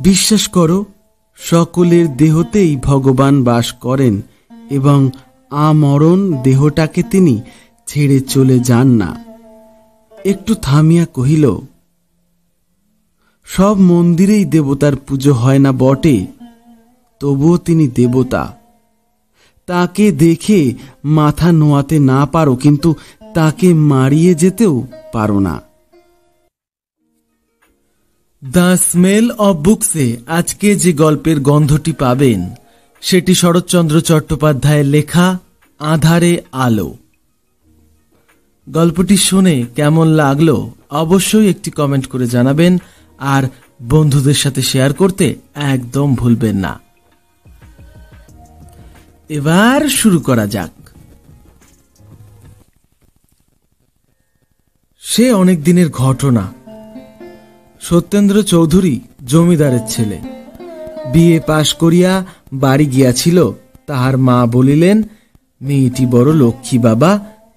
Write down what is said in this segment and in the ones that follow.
বিশ্বাস করো, সকলের দেহতেই ভগবান বাস করেন এবং আমরণ দেহটাকে তিনি ছেড়ে চলে যান না। একটু থামিয়া কহিল, সব মন্দিরেই দেবতার পুজো হয় না বটে, তবুও তিনি দেবতা। তাকে দেখে মাথা নোয়াতে না পারো, কিন্তু তাকে মারিয়ে যেতেও পারো না। দ্য স্মেল অব বুকসে আজকে যে গল্পের গন্ধটি পাবেন সেটি শরৎচন্দ্র চট্টোপাধ্যায়ের লেখা আঁধারে আলো। গল্পটি শুনে কেমন লাগলো অবশ্যই একটি কমেন্ট করে জানাবেন, আর বন্ধুদের সাথে শেয়ার করতে একদম ভুলবেন না। এবার শুরু করা যাক। সে অনেক দিনের ঘটনা। সত্যেন্দ্র চৌধুরী জমিদারের ছেলে। বিএ পাশ করিয়া বাড়ি গিয়াছিল। তাহার মা বলিলেন, মেয়েটি বড় লক্ষ্মী বাবা,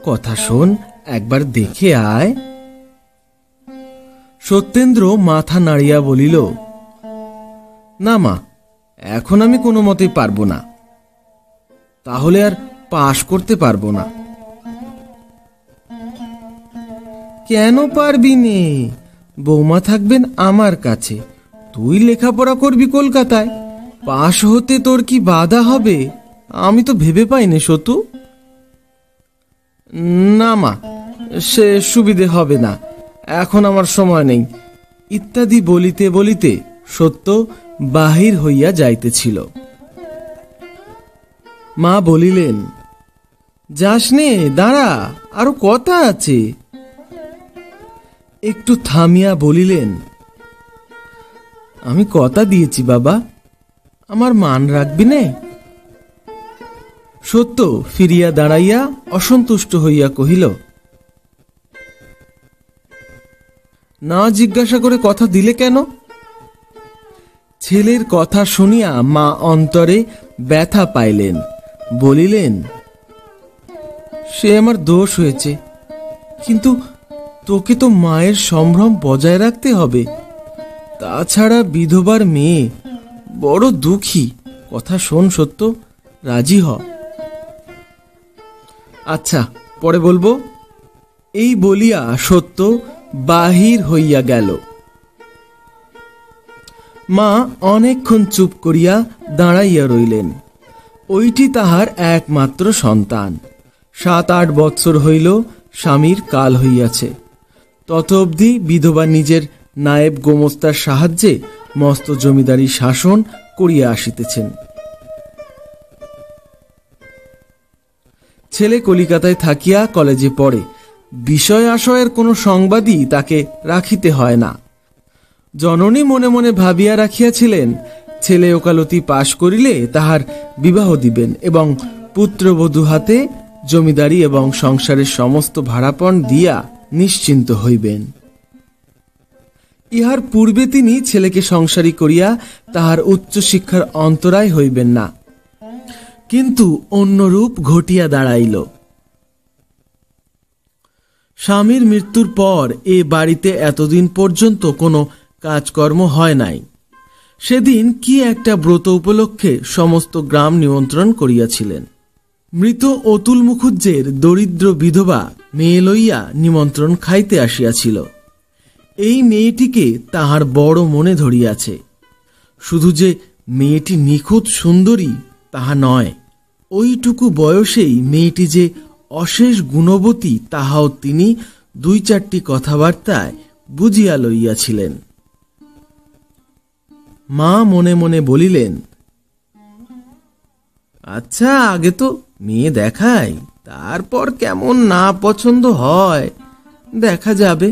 কথা শোন, একবার দেখে আয়। সত্যেন্দ্র মাথা নাড়িয়া বলিল, না মা, এখন আমি কোনো মতেই পারবো না। তাহলে আর পাশ করতে পারবো না। কেন পারবি নে? বৌমা থাকবেন আমার কাছে, তুই লেখাপড়া করবি কলকাতায়, পাশ হতে তোর কি বাধা হবে? আমি তো ভেবে পাইনি সতু। না মা, সে সুবিধে হবে না, এখন আমার সময় নেই, ইত্যাদি বলিতে বলিতে সত্য বাহির হইয়া যাইতেছিল। মা বলিলেন, যাস নে, দাঁড়া, আরো কথা আছে। একটু থামিয়া বলিলেন, আমি কথা দিয়েছি বাবা, আমার মান রাখবি নে? সত্য ফিরিয়া দাঁড়াইয়া অসন্তুষ্ট হইয়া কহিল, না জিজ্ঞাসা করে কথা দিলে কেন? ছেলের কথা শুনিয়া মা অন্তরে ব্যথা পাইলেন। বলিলেন, সে আমার দোষ হয়েছে, কিন্তু তোকে তো মায়ের সম্ভ্রম বজায় রাখতে হবে। তাছাড়া বিধবার মেয়ে, বড় দুঃখী। কথা শোন সত্য, রাজি হ। আচ্ছা, পরে বলবো। এই বলিয়া সত্য বাহির হইয়া গেল। মা অনেকক্ষণ চুপ করিয়া দাঁড়াইয়া রইলেন। ওইটি তাহার একমাত্র সন্তান। 7-8 বৎসর হইল স্বামীর কাল হইয়াছে। তত অবধি বিধবা নিজের নায়েব গোমস্তার সাহায্যে মস্ত জমিদারি শাসন করিয়া আসিতেছেন। ছেলে কলিকাতায় থাকিয়া কলেজে পড়ে। বিষয় আশয়ের কোনো সংবাদই তাকে রাখিতে হয় না। জননী মনে মনে ভাবিয়া রাখিয়াছিলেন, ছেলে ওকালতি পাশ করিলে তাহার বিবাহ দিবেন এবং পুত্রবধূ হাতে জমিদারি এবং সংসারের সমস্ত ভাড়াপণ দিয়া নিশ্চিন্ত হইবেন। ইহার পূর্বে তিনি ছেলেকে সংসারী করিয়া তাহার উচ্চশিক্ষার অন্তরায় হইবেন না। কিন্তু অন্যরূপ ঘটিয়া দাঁড়াইল। স্বামীর মৃত্যুর পর এ বাড়িতে এতদিন পর্যন্ত কোনো কাজকর্ম হয় নাই। সেদিন কি একটা ব্রত উপলক্ষে সমস্ত গ্রাম নিমন্ত্রণ করিয়াছিলেন। মৃত অতুল মুখুজ্জের দরিদ্র বিধবা মেয়ে লইয়া নিমন্ত্রণ খাইতে আসিয়াছিল। এই মেয়েটিকে তাহার বড় মনে ধরিয়াছে। শুধু যে মেয়েটি নিখুঁত সুন্দরী তাহা নয়, ওইটুকু বয়সেই মেয়েটি যে অশেষ গুণবতী তাহাও তিনি 2-4টি কথাবার্তায় বুঝিয়া লইয়াছিলেন। মা মনে মনে বলিলেন, আচ্ছা, আগে তো মেয়ে দেখাই, তারপর কেমন না পছন্দ হয় দেখা যাবে।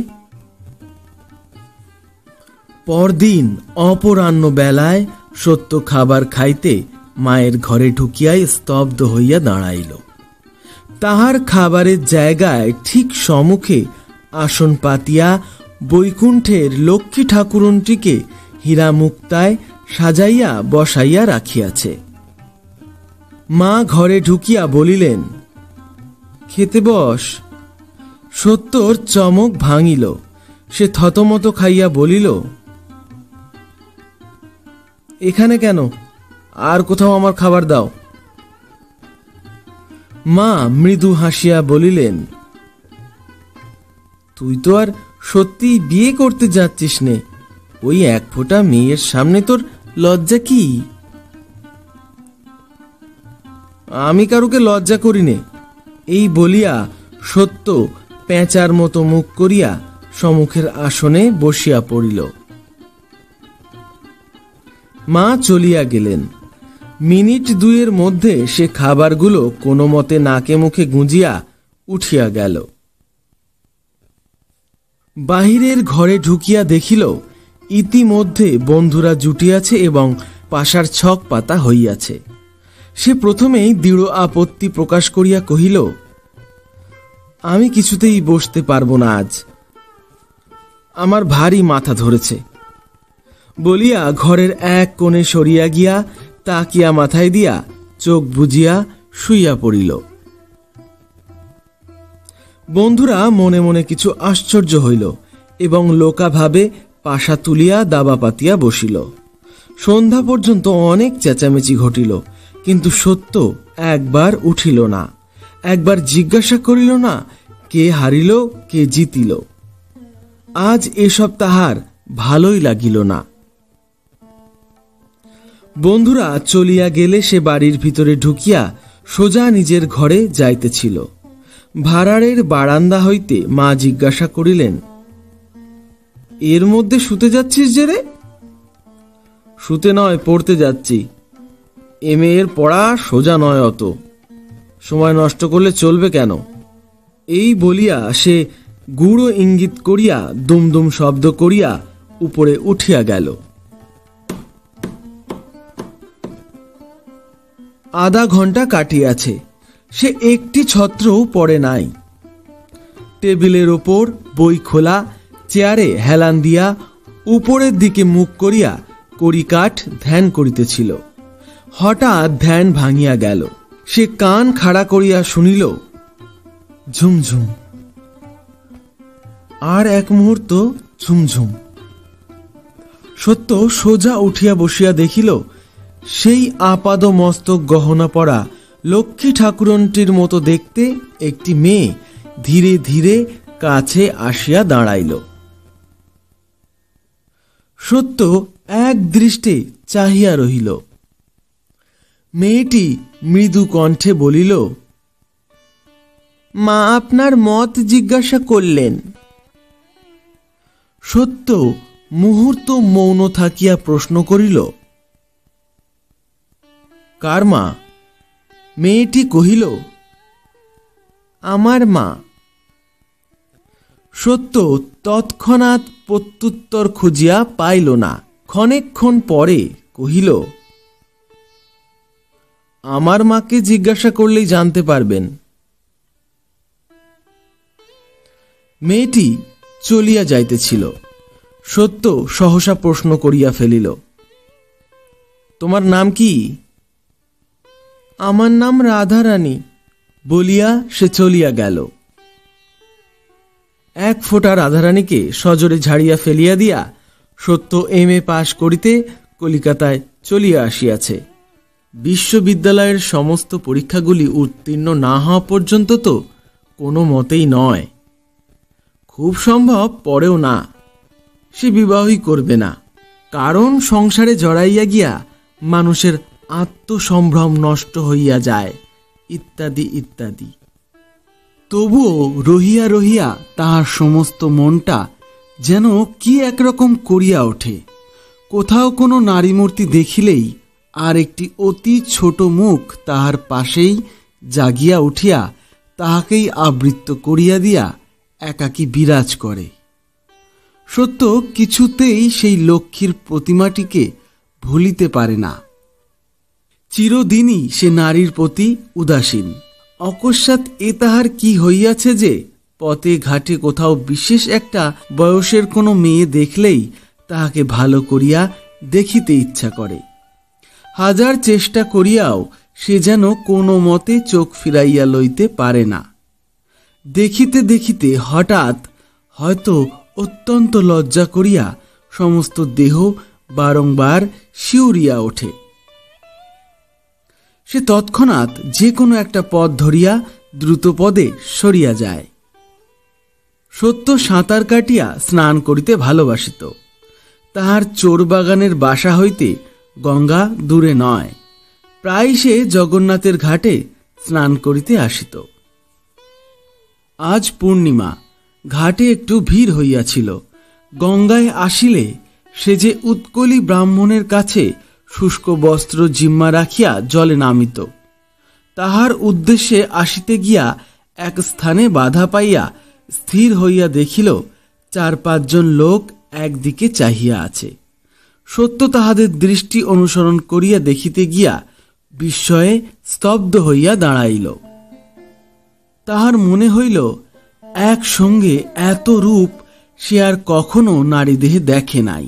পরদিন অপরাহ্ন বেলায় সত্য খাবার খাইতে মায়ের ঘরে ঢুকিয়াই স্তব্ধ হইয়া দাঁড়াইল। তাহার খাবারের জায়গায় ঠিক সম্মুখে আসন পাতিয়া বৈকুণ্ঠের লক্ষ্মী ঠাকুরনটিকে হীরা মুক্তায় সাজাইয়া বসাইয়া রাখিয়াছে। মা ঘরে ঢুকিয়া বলিলেন, খেতে বস। সত্যর চমক ভাঙিল। সে থতমত খাইয়া বলিল, এখানে কেন? আর কোথাও আমার খাবার দাও। মা মৃদু হাসিয়া বলিলেন, তুই তো আর সত্যি বিয়ে করতে যাচ্ছিস নে, ওই এক ফোঁটা মেয়ের সামনে তোর লজ্জা কি? আমি কারুকে লজ্জা করি নে, এই বলিয়া সত্য পেঁচার মতো মুখ করিয়া সম্মুখের আসনে বসিয়া পড়িল। মা চলিয়া গেলেন। মিনিট দুইয়ের মধ্যে সে খাবারগুলো কোনো মতে নাকে মুখে গুঁজিয়া উঠিয়া গেল। বাহিরের ঘরে ঢুকিয়া দেখিল ইতিমধ্যে বন্ধুরা জুটিয়াছে এবং পাশার ছক পাতা হইয়াছে। সে প্রথমেই দৃঢ় আপত্তি প্রকাশ করিয়া কহিল, আমি কিছুতেই বসতে পারবো না আজ, আমার ভারী মাথা ধরেছে বলিয়া ঘরের এক কোণে সরিয়া গিয়া তাকিয়া মাথায় দিয়া চোখ বুজিয়া শুইয়া পড়িল। বন্ধুরা মনে মনে কিছু আশ্চর্য হইল এবং লোকাভাবে পাশা তুলিয়া দাবা পাতিয়া বসিল। সন্ধ্যা পর্যন্ত অনেক চেঁচামেচি ঘটিল, কিন্তু সত্য একবার উঠিল না, একবার জিজ্ঞাসা করিল না কে হারিল কে জিতিল। আজ এসব তাহার ভালোই লাগিল না। বন্ধুরা চলিয়া গেলে সে বাড়ির ভিতরে ঢুকিয়া সোজা নিজের ঘরে যাইতেছিল। ভাড়ারের বারান্দা হইতে মা জিজ্ঞাসা করিলেন, এর মধ্যে শুতে যাচ্ছিস যে রে? শুতে নয়, পড়তে যাচ্ছি। এ মেয়ের পড়া সোজা নয়, অত সময় নষ্ট করলে চলবে কেন? এই বলিয়া সে গুঁড়ো ইঙ্গিত করিয়া দুমদুম শব্দ করিয়া উপরে উঠিয়া গেল। আধা ঘন্টা কাটিয়াছে, সে একটি ছত্রও পড়ে নাই। টেবিলের ওপর বই খোলা, চেয়ারে হেলান দিয়া উপরের দিকে মুখ করিয়া কড়িকাঠ ধ্যান করিতেছিল। হঠাৎ ধ্যান ভাঙিয়া গেল। সে কান খাড়া করিয়া শুনিল ঝুমঝুম, আর এক মুহূর্ত ঝুমঝুম। সত্য সোজা উঠিয়া বসিয়া দেখিল সেই আপাদ মস্তক গহনা পরা লক্ষ্মী ঠাকুরনটির মতো দেখতে একটি মেয়ে ধীরে ধীরে কাছে আসিয়া দাঁড়াইল। সত্য এক দৃষ্টে চাহিয়া রহিল। মেয়েটি মৃদু কণ্ঠে বলিল, মা আপনার মত জিজ্ঞাসা করলেন। সত্য মুহূর্ত মৌন থাকিয়া প্রশ্ন করিল, কার মা? মেয়েটি কহিল, আমার মা। সত্য তৎক্ষণাৎ প্রত্যুত্তর খুঁজিয়া পাইল না। ক্ষণেকক্ষণ পরে কহিল, আমার মাকে জিজ্ঞাসা করলেই জানতে পারবেন। মেয়েটি চলিয়া যাইতেছিল। সত্য সহসা প্রশ্ন করিয়া ফেলিল, তোমার নাম কি? আমার নাম রাধারানী বলিয়া সে চলিয়া গেল। এক ফোঁটা রাধারানীকে সজোরে ঝাড়িয়া ফেলিয়া দিয়া সত্য এমএ পাশ করিতে কলিকাতায় চলিয়া আসিয়াছে। বিশ্ববিদ্যালয়ের সমস্ত পরীক্ষাগুলি উত্তীর্ণ না হওয়া পর্যন্ত তো কোনো মতেই নয়, খুব সম্ভব পরেও না। সে বিবাহই করবে না, কারণ সংসারে জড়াইয়া গিয়া মানুষের আত্মসম্ভ্রম নষ্ট হইয়া যায়, ইত্যাদি ইত্যাদি। তবুও রহিয়া রহিয়া তাহার সমস্ত মনটা যেন কি একরকম করিয়া ওঠে। কোথাও কোনো নারী মূর্তি দেখিলেই আর একটি অতি ছোট মুখ তাহার পাশেই জাগিয়া উঠিয়া তাহাকেই আবৃত্ত করিয়া দিয়া একাকী বিরাজ করে। সত্য কিছুতেই সেই লক্ষ্মীর প্রতিমাটিকে ভুলিতে পারে না। চিরদিনই সে নারীর প্রতি উদাসীন। অকস্মাৎ এ তাহার কি হইয়াছে যে পথে ঘাটে কোথাও বিশেষ একটা বয়সের কোনো মেয়ে দেখলেই তাহাকে ভালো করিয়া দেখিতে ইচ্ছা করে। হাজার চেষ্টা করিয়াও সে যেন কোনো মতে চোখ ফিরাইয়া লইতে পারে না। দেখিতে দেখিতে হঠাৎ হয়তো অত্যন্ত লজ্জা করিয়া সমস্ত দেহ বারংবার শিউরিয়া ওঠে। সে তৎক্ষণাৎ যে কোনো একটা পথ ধরিয়া দ্রুত পদে সরিয়া যায়। সত্য সাঁতার কাটিয়া স্নান করিতে ভালোবাসিত। তাহার চোরবাগানের বাসা হইতে গঙ্গা দূরে নয়, প্রায় সে জগন্নাথের ঘাটে স্নান করিতে আসিত। আজ পূর্ণিমা, ঘাটে একটু ভিড় হইয়াছিল। গঙ্গায় আসিলে সে যে উৎকলী ব্রাহ্মণের কাছে শুষ্ক বস্ত্র জিম্মা রাখিয়া জলে নামিত, তাহার উদ্দেশ্যে আসিতে গিয়া এক স্থানে বাধা পাইয়া স্থির হইয়া দেখিল 4-5 জন লোক একদিকে চাহিয়া আছে। সত্য তাহাদের দৃষ্টি অনুসরণ করিয়া দেখিতে গিয়া বিস্ময়ে স্তব্ধ হইয়া দাঁড়াইল। তাহার মনে হইল একসঙ্গে এত রূপ সে আর কখনো নারী দেহে দেখে নাই।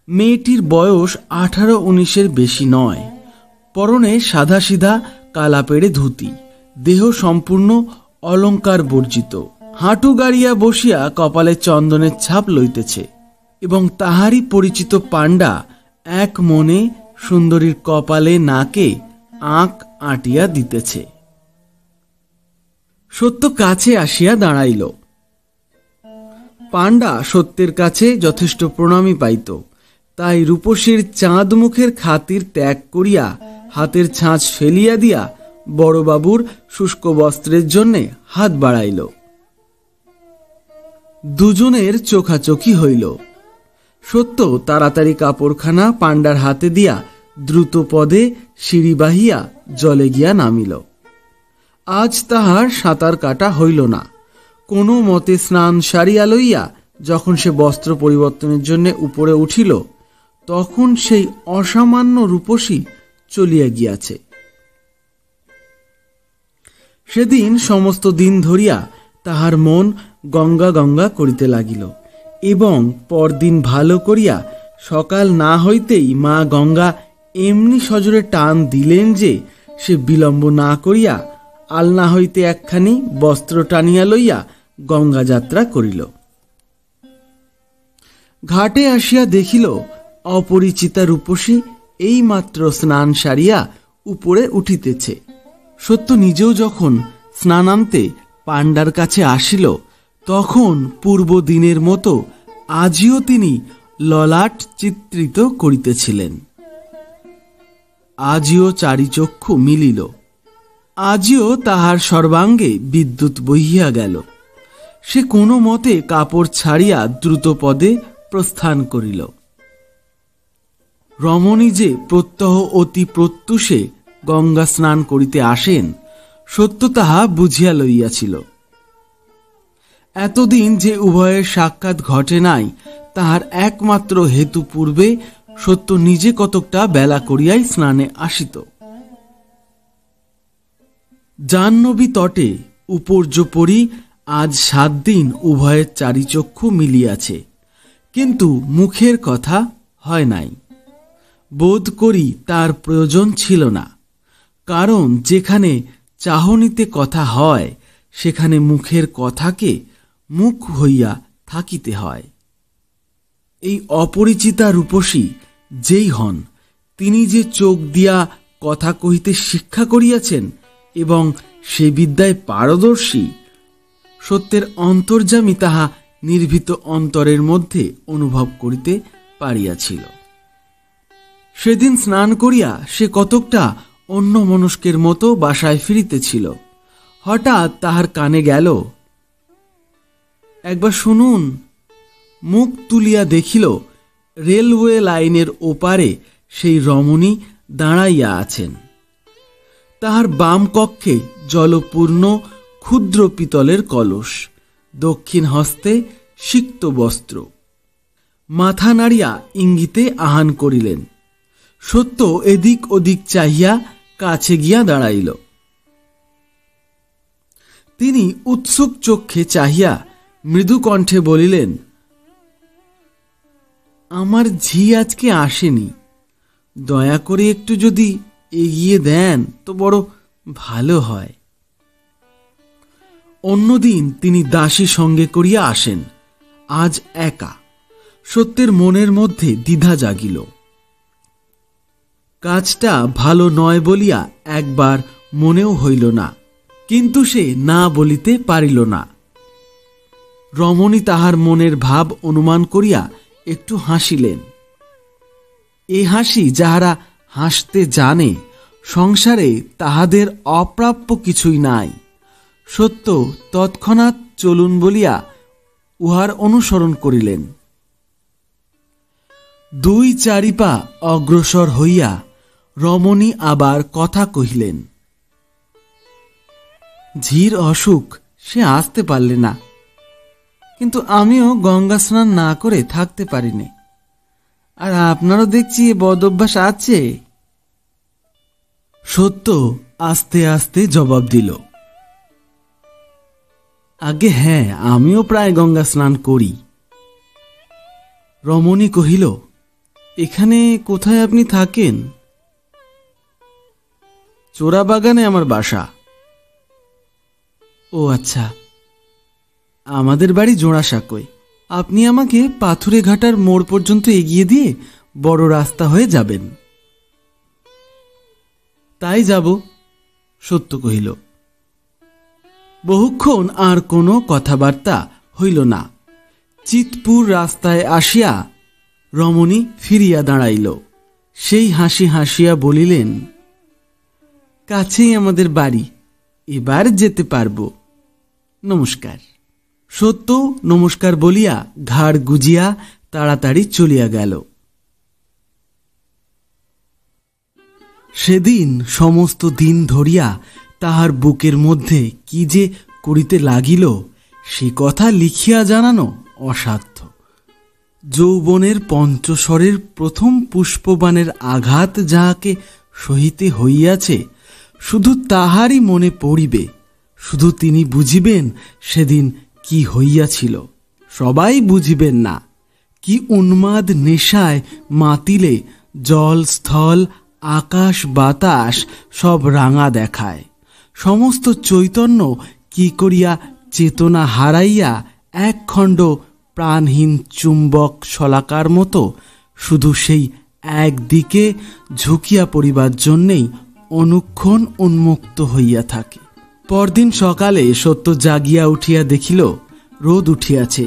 মেয়েটির বয়স 18-19-এর বেশি নয়। পরনে সাদাসিধা কালা পেড়ে ধুতি, দেহ সম্পূর্ণ অলঙ্কার বর্জিত। হাঁটু গাড়িয়া বসিয়া কপালে চন্দনের ছাপ লইতেছে এবং তাহারই পরিচিত পাণ্ডা এক মনে সুন্দরীর কপালে নাকে আঁক আঁটিয়া দিতেছে। সত্য কাছে আসিয়া দাঁড়াইল। পাণ্ডা সত্যের কাছে যথেষ্ট প্রণামী পাইত, তাই রূপসীর চাঁদ মুখের খাতির ত্যাগ করিয়া হাতের ছাঁচ ফেলিয়া দিয়া বড়বাবুর শুষ্ক বস্ত্রের জন্যে হাত বাড়াইল। দুজনের চোখাচোখি হইল। সত্য তাড়াতাড়ি কাপড়খানা পাণ্ডার হাতে দিয়া দ্রুত পদে সিঁড়ি বাহিয়া জলে গিয়া নামিল। আজ তাহার সাঁতার কাটা হইল না। কোনো মতে স্নান সারিয়া লইয়া যখন সে বস্ত্র পরিবর্তনের জন্য উপরে উঠিল, তখন সেই অসামান্য রূপসী চলিয়া গিয়াছে। সেদিন সমস্ত দিন ধরিয়া তাহার মন গঙ্গা গঙ্গা করিতে লাগিল এবং পরদিন ভালো করিয়া সকাল না হইতেই মা গঙ্গা এমনি সজোরে টান দিলেন যে সে বিলম্ব না করিয়া আলনা হইতে একখানি বস্ত্র টানিয়া লইয়া গঙ্গা যাত্রা করিল। ঘাটে আসিয়া দেখিল অপরিচিতা রূপসী এইমাত্র স্নান সারিয়া উপরে উঠিতেছে। সত্য নিজেও যখন স্নানান্তে পাণ্ডার কাছে আসিল, তখন পূর্ব দিনের মতো আজিও তিনি ললাট চিত্রিত করিতেছিলেন। আজিও চারিচক্ষু মিলিল। আজিও তাহার সর্বাঙ্গে বিদ্যুৎ বহিয়া গেল। সে কোনো মতে কাপড় ছাড়িয়া দ্রুত পদে প্রস্থান করিল। রমণী যে প্রত্যহ অতি প্রত্যুষে গঙ্গা স্নান করিতে আসেন, সত্য তাহা বুঝিয়া লইয়াছিল। এতদিন যে উভয়ের সাক্ষাৎ ঘটে নাই, তাহার একমাত্র হেতু পূর্বে সত্য নিজে কতকটা বেলা করিয়াই স্নানে আসিত। জাহ্নবী তটে উপর্যুপরি আজ 7 দিন উভয়ের চারিচক্ষু মিলিয়াছে, কিন্তু মুখের কথা হয় নাই। বোধ করি তার প্রয়োজন ছিল না, কারণ যেখানে চাহনিতে কথা হয় সেখানে মুখের কথাকে মুখ হইয়া থাকিতে হয়। এই অপরিচিতা রূপসী যেই হন, তিনি যে চোখ দিয়া কথা কহিতে শিক্ষা করিয়াছেন এবং সে বিদ্যায় পারদর্শী, সত্যের অন্তর্যামী তাহা নির্ভীত অন্তরের মধ্যে অনুভব করিতে পারিয়াছিল। সেদিন স্নান করিয়া সে কতকটা অন্য মনস্কের মতো বাসায় ফিরিতেছিল। হঠাৎ তাহার কানে গেল, একবার শুনুন। মুখ তুলিয়া দেখিল রেলওয়ে লাইনের ওপারে সেই রমণী দাঁড়াইয়া আছেন। তাহার বাম কক্ষে জলপূর্ণ ক্ষুদ্র পিতলের কলস, দক্ষিণ হস্তে সিক্ত বস্ত্র। মাথা নাড়িয়া ইঙ্গিতে আহান করিলেন। সত্য এদিক ওদিক চাহিয়া কাছে গিয়া দাঁড়াইল। তিনি উৎসুক চক্ষে চাহিয়া মৃদু কণ্ঠে বলিলেন, আমার ঝি আজকে আসেনি, দয়া করে একটু যদি এগিয়ে দেন তো বড় ভালো হয়। অন্যদিন তিনি দাসী সঙ্গে করিয়া আসেন, আজ একা। সত্যের মনের মধ্যে দ্বিধা জাগিল। কাজটা ভালো নয় বলিয়া একবার মনেও হইল না, কিন্তু সে না বলিতে পারিল না। রমণী তাহার মনের ভাব অনুমান করিয়া একটু হাসিলেন। এ হাসি যাহারা হাসতে জানে, সংসারে তাহাদের অপ্রাপ্য কিছুই নাই। সত্য তৎক্ষণাৎ চলুন বলিয়া উহার অনুসরণ করিলেন। 2-4 পা অগ্রসর হইয়া রমণী আবার কথা কহিলেন। ঝির অসুখ, সে আসতে পারলে না, কিন্তু আমিও গঙ্গা স্নান না করে থাকতে পারিনি। আর আপনারও দেখছি এ বদ অভ্যাস আছে। সত্য আস্তে আস্তে জবাব দিল, আগে হ্যাঁ, আমিও প্রায় গঙ্গা স্নান করি। রমণী কহিল, এখানে কোথায় আপনি থাকেন? চোরাবাগানে আমার বাসা। ও আচ্ছা, আমাদের বাড়ি জোড়াসাঁকোয়। আপনি আমাকে পাথুরে ঘাটার মোড় পর্যন্ত এগিয়ে দিয়ে বড় রাস্তা হয়ে যাবেন। তাই যাব, সত্য কহিল। বহুক্ষণ আর কোনো কথাবার্তা হইল না। চিতপুর রাস্তায় আসিয়া রমণী ফিরিয়া দাঁড়াইল। সেই হাসি হাসিয়া বলিলেন, কাছেই আমাদের বাড়ি, এবার যেতে পারব, নমস্কার। সত্য নমস্কার বলিয়া ঘাড় গুজিয়া তাড়াতাড়ি চলিয়া গেল। সেদিন সমস্ত দিন ধরিয়া তাহার বুকের মধ্যে কি যে করিতে লাগিল, সে কথা লিখিয়া জানানো অসাধ্য। যৌবনের পঞ্চস্বরের প্রথম পুষ্পবাণের আঘাত যাহাকে সহিতে হইয়াছে, শুধু তাহারই মনে পড়িবে, শুধু তিনি বুঝিবেন সেদিন কি হইয়াছিল। সবাই বুঝিবেন না। কি উন্মাদ নেশায় মাতিলে জল স্থল আকাশ বাতাস সব রাঙা দেখায়। সমস্ত চৈতন্য কি করিয়া চেতনা হারাইয়া একখণ্ড প্রাণহীন চুম্বক শলাকার মতো শুধু সেই একদিকে ঝুঁকিয়া পড়িবার জন্যেই অনুক্ষণ উন্মুক্ত হইয়া থাকে। পরদিন সকালে সত্য জাগিয়া উঠিয়া দেখিল রোদ উঠিয়াছে।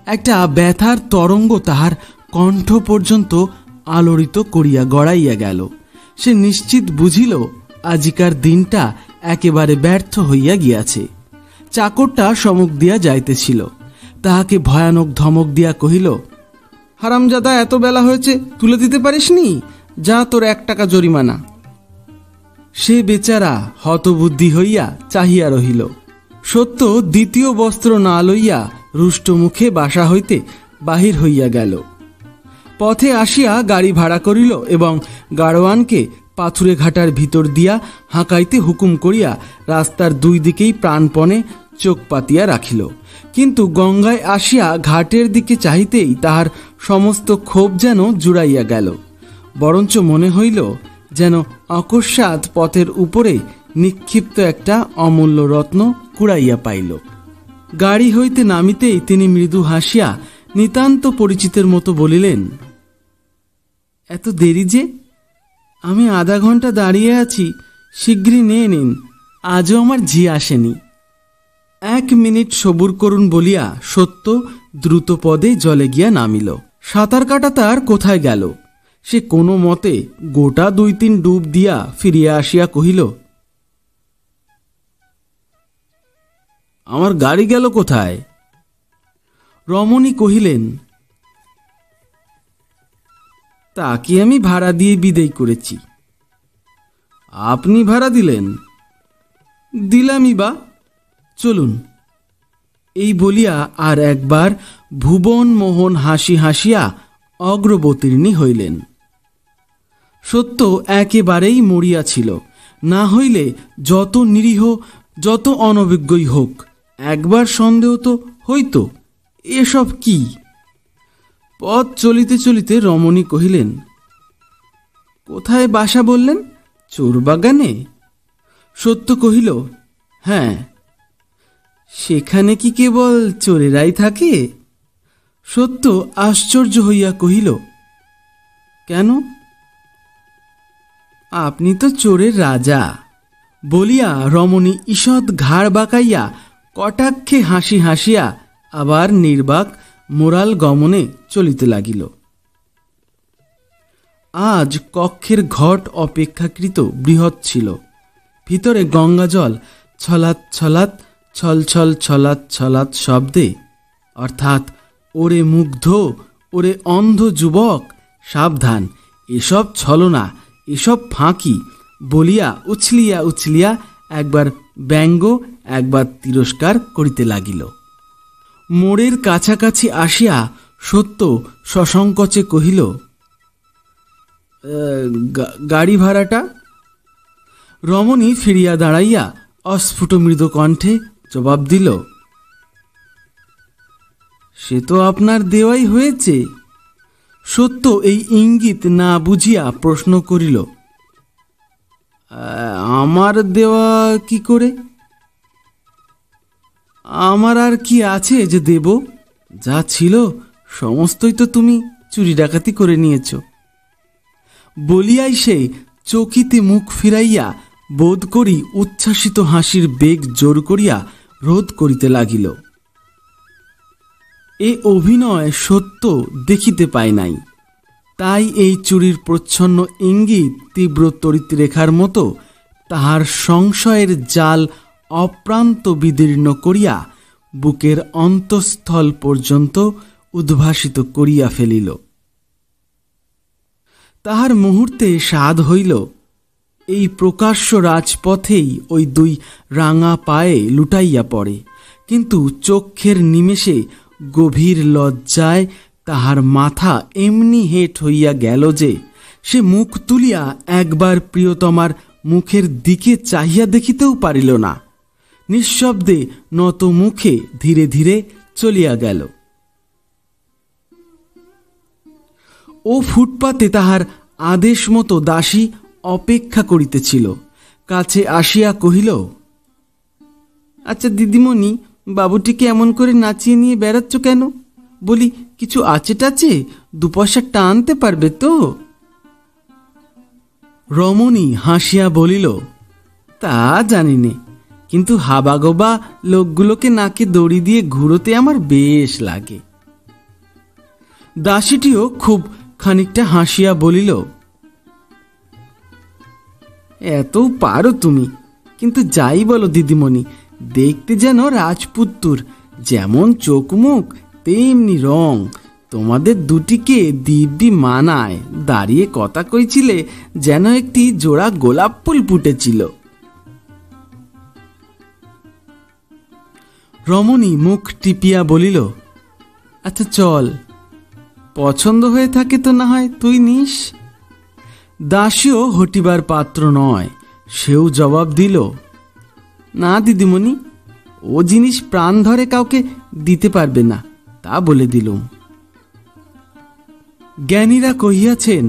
একটা ব্যথার তরঙ্গ তাহার কণ্ঠ পর্যন্ত আলোড়িত করিয়া গড়াইয়া গেল। সে নিশ্চিত বুঝিল আজিকার দিনটা একেবারে ব্যর্থ হইয়া গিয়াছে। চাকরটা সমুখ দিয়া যাইতেছিল, তাহাকে ভয়ানক ধমক দিয়া কহিল, হারামজাদা, এত বেলা হয়েছে, তুলে দিতে পারিসনি? যা, তোর 1 টাকা জরিমানা। সে বেচারা হতবুদ্ধি হইয়া চাহিয়া রহিল। সত্য দ্বিতীয় বস্ত্র না লইয়া রুষ্ট মুখে বাসা হইতে বাহির হইয়া গেল। পথে আসিয়া গাড়ি ভাড়া করিল এবং গাড়োয়ানকে পাথুরে ঘাটার ভিতর দিয়া হাঁকাইতে হুকুম করিয়া রাস্তার 2 দিকেই প্রাণপণে চোখ পাতিয়া রাখিল। কিন্তু গঙ্গায় আসিয়া ঘাটের দিকে চাহিতেই তাহার সমস্ত ক্ষোভ যেন জুড়াইয়া গেল। বরঞ্চ মনে হইল যেন অকস্মাৎ পথের উপরে নিক্ষিপ্ত একটা অমূল্য রত্ন কুড়াইয়া পাইল। গাড়ি হইতে নামিতেই তিনি মৃদু হাসিয়া নিতান্ত পরিচিতের মতো বলিলেন, এত দেরি যে? আমি আধা ঘন্টা দাঁড়িয়ে আছি, শীঘ্রই নিয়ে নিন, আজও আমার ঝি আসেনি। 1 মিনিট সবুর করুন বলিয়া সত্য দ্রুত পদে জলে গিয়া নামিল। সাঁতার কাটা তার কোথায় গেল? সে কোনো মতে গোটা 2-3 ডুব দিয়া ফিরিয়া আসিয়া কহিল, আমার গাড়ি গেল কোথায়? রমণী কহিলেন, তাকে আমি ভাড়া দিয়ে বিদেয় করেছি। আপনি ভাড়া দিলেন? দিলামই বা, চলুন। এই বলিয়া আর একবার ভুবন মোহন হাসি হাসিয়া অগ্রবর্তিনী হইলেন। সত্য একেবারেই মরিয়াছিল। না হইলে যত নিরীহ, যত অনভিজ্ঞই হোক, একবার সন্দেহ তো হইত, এসব কি? পথ চলিতে চলিতে রমণী কহিলেন, কোথায় বাসা বললেন? চোরবাগানে? সত্য কহিল, হ্যাঁ। সেখানে কি কেবল চোরেরাই থাকে? সত্য আশ্চর্য হইয়া কহিল, কেন? আপনি তো চোরের রাজা বলিয়া রমণী ঈষৎ ঘাড় বাঁকাইয়া কটাক্ষে হাসি হাসিয়া আবার নির্বাক মোরাল গমনে চলিতে লাগিল। আজ কক্ষের ঘট অপেক্ষাকৃত বৃহৎ ছিল। ভিতরে গঙ্গাজল ছলাৎ ছলাৎ ছলছল ছলাৎ ছলাৎ শব্দে, অর্থাৎ ওরে মুগ্ধ, ওরে অন্ধ যুবক, সাবধান, এসব ছলনা, এসব ফাঁকি বলিয়া উছলিয়া উছলিয়া একবার ব্যঙ্গ একবার তিরস্কার করিতে লাগিল। মোড়ের কাছাকাছি আসিয়া সত্য সসংকোচে কহিল, গাড়ি ভাড়াটা? রমণী ফিরিয়া দাঁড়াইয়া অস্ফুট মৃদু কণ্ঠে জবাব দিল, সে তো আপনার দেওয়াই হয়েছে। সত্য এই ইঙ্গিত না বুঝিয়া প্রশ্ন করিল, আমার দেওয়া কি করে? আমার আর কি আছে যে দেব? যা ছিল সমস্তই তো তুমি চুরি ডাকাতি করে নিয়েছ। বলিয়াই সে চকিতে মুখ ফিরাইয়া বোধ করি উচ্ছ্বাসিত হাসির বেগ জোর করিয়া রোধ করিতে লাগিল। এ অভিনয় সত্য দেখিতে পায় নাই, তাই এই চুরির প্রচ্ছন্ন ইঙ্গিত তীব্র তড়িৎরেখার মতো তাহার সংশয়ের জাল অপ্রান্ত বিদীর্ণ করিয়া বুকের অন্তঃস্থল পর্যন্ত উদ্ভাসিত করিয়া ফেলিল। তাহার মুহূর্তে সাধ হইল এই প্রকাশ্য রাজপথেই ওই দুই রাঙা পায়ে লুটাইয়া পড়ে, কিন্তু চক্ষের নিমেষে গভীর লজ্জায় তাহার মাথা এমনি হেঁট হইয়া গেল যে সে মুখ তুলিয়া একবার প্রিয়তমার মুখের দিকে চাহিয়া দেখিতেও পারিল না। নিঃশব্দে নত মুখে ধীরে ধীরে চলিয়া গেল। ও ফুটপাতে তাহার আদেশ মতো দাসী অপেক্ষা করিতেছিল। কাছে আসিয়া কহিল, আচ্ছা দিদিমণি, বাবুটিকে এমন করে নাচিয়ে নিয়ে বেড়াচ্ছ কেন? বলি, কিছু আছে টাছে? 2 পয়সা টানতে পারবে তো? রমণী হাসিয়া বলিল, তা জানি নে, কিন্তু হাবাগোবা লোকগুলোকে নাকে দড়ি দিয়ে ঘুরোতে আমার বেশ লাগে। দাসীটিও খুব খানিকটা হাসিয়া বলিল, এত পারো তুমি, কিন্তু যাই বলো দিদিমণি, দেখতে যেন রাজপুত্তুর, যেমন চোখ মুখ তেমনি রং, তোমাদের দুটিকে দিব্যি মানায়। দাঁড়িয়ে কথা কইছিলে যেন একটি জোড়া গোলাপ ফুল ফুটেছিল। রমণী মুখ টিপিয়া বলিল, আচ্ছা চল, পছন্দ হয়ে থাকে তো না হয় তুই নিস। দাসীও হটিবার পাত্র নয়, সেও জবাব দিল, না দিদিমণি, ও জিনিস প্রাণ ধরে কাউকে দিতে পারবে না, তা বলে দিলুম। জ্ঞানীরা কহিয়াছেন,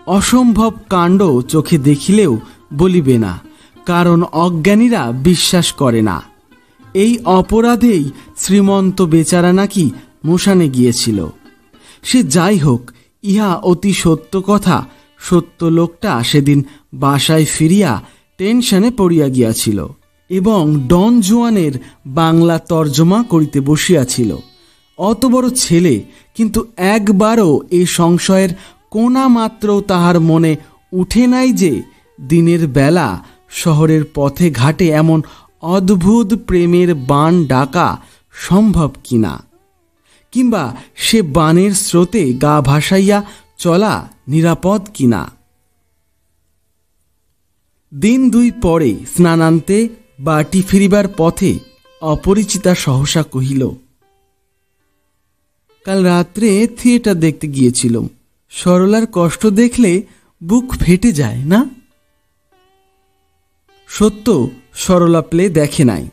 অসম্ভব কাণ্ড চোখে দেখিলেও বলিবে না, কারণ অজ্ঞানীরা বিশ্বাস করে না। এই অপরাধেই শ্রীমন্ত বেচারা নাকি মোশানে গিয়েছিল। সে যাই হোক, ইহা অতি সত্য কথা। সত্য লোকটা সেদিন বাসায় ফিরিয়া টেনশনে পড়িয়া গিয়াছিল এবং ডন জুয়ানের বাংলা তর্জমা করিতে বসিয়াছিল। অত বড় ছেলে, কিন্তু একবারও এ সংশয়ের কোনা মাত্র তাহার মনে উঠে নাই যে দিনের বেলা শহরের পথে ঘাটে এমন অদ্ভুত প্রেমের বাণ ডাকা সম্ভব কিনা, কিংবা সে বাণের স্রোতে গা ভাসাইয়া চলা নিরাপদ কিনা। দিন 2 পরে স্নানান্তে বাটি ফিরিবার পথে অপরিচিতা সহসা কহিল, কাল রাত্রে থিয়েটার দেখতে গিয়েছিলাম। সরলার কষ্ট দেখলে বুক ফেটে যায় না? সত্য সরলা প্লে দেখে নাই।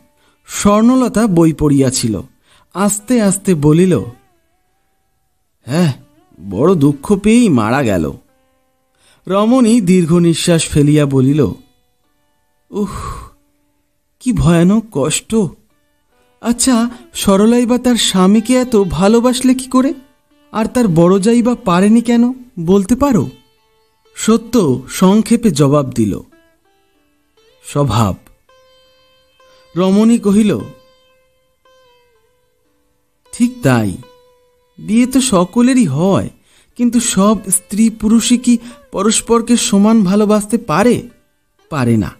স্বর্ণলতা বই পড়িয়াছিল। আস্তে আস্তে বলিল, হ্যাঁ, বড় দুঃখ পেয়েই মারা গেল। রমণী দীর্ঘ নিঃশ্বাস ফেলিয়া বলিল, উহ, কি ভয়ানক কষ্ট। আচ্ছা, সরলাই বা তার স্বামীকে এত ভালোবাসলে কি করে? আর তার বড় যাই বা পারেনি কেন, বলতে পারো? সত্য সংক্ষেপে জবাব দিল, স্বভাব। রমণী কহিল, ঠিক তাই, বিয়ে তো সকলেরই হয়, কিন্তু সব স্ত্রী পুরুষই কি পরস্পরকে সমান ভালোবাসতে পারে? পারে না।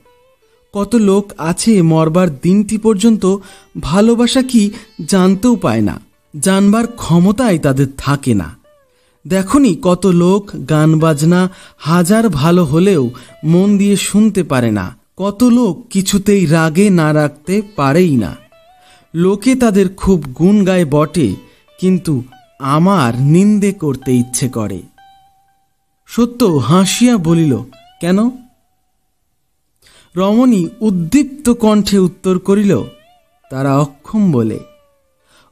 কত লোক আছে মরবার দিনটি পর্যন্ত ভালোবাসা কি জানতেও পায় না, জানবার ক্ষমতাই তাদের থাকে না। দেখনি কত লোক গান বাজনা হাজার ভালো হলেও মন দিয়ে শুনতে পারে না, কত লোক কিছুতেই রাগে না রাখতে পারেই না। লোকে তাদের খুব গুণ গায় বটে, কিন্তু আমার নিন্দে করতে ইচ্ছে করে। সত্য হাসিয়া বলিল, কেন? রমণী উদ্দীপ্ত কণ্ঠে উত্তর করিল, তারা অক্ষম বলে।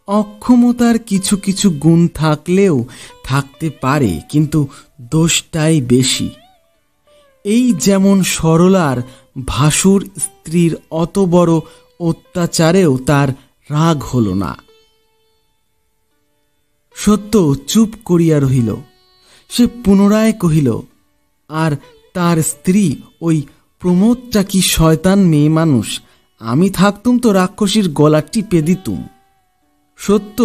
অক্ষমতার কিছু কিছু গুণ থাকলেও থাকতে পারে, কিন্তু দোষটাই বেশি। এই যেমন সরলার ভাসুর স্ত্রীর অত বড় অত্যাচারেও তার রাগ হল না। সত্য চুপ করিয়া রহিল। সে পুনরায় কহিল, আর তার স্ত্রী ওই প্রমোদটা কি শয়তান মেয়ে মানুষ, আমি থাকতুম তো রাক্ষসীর গলা টিপে দিতুম। সত্য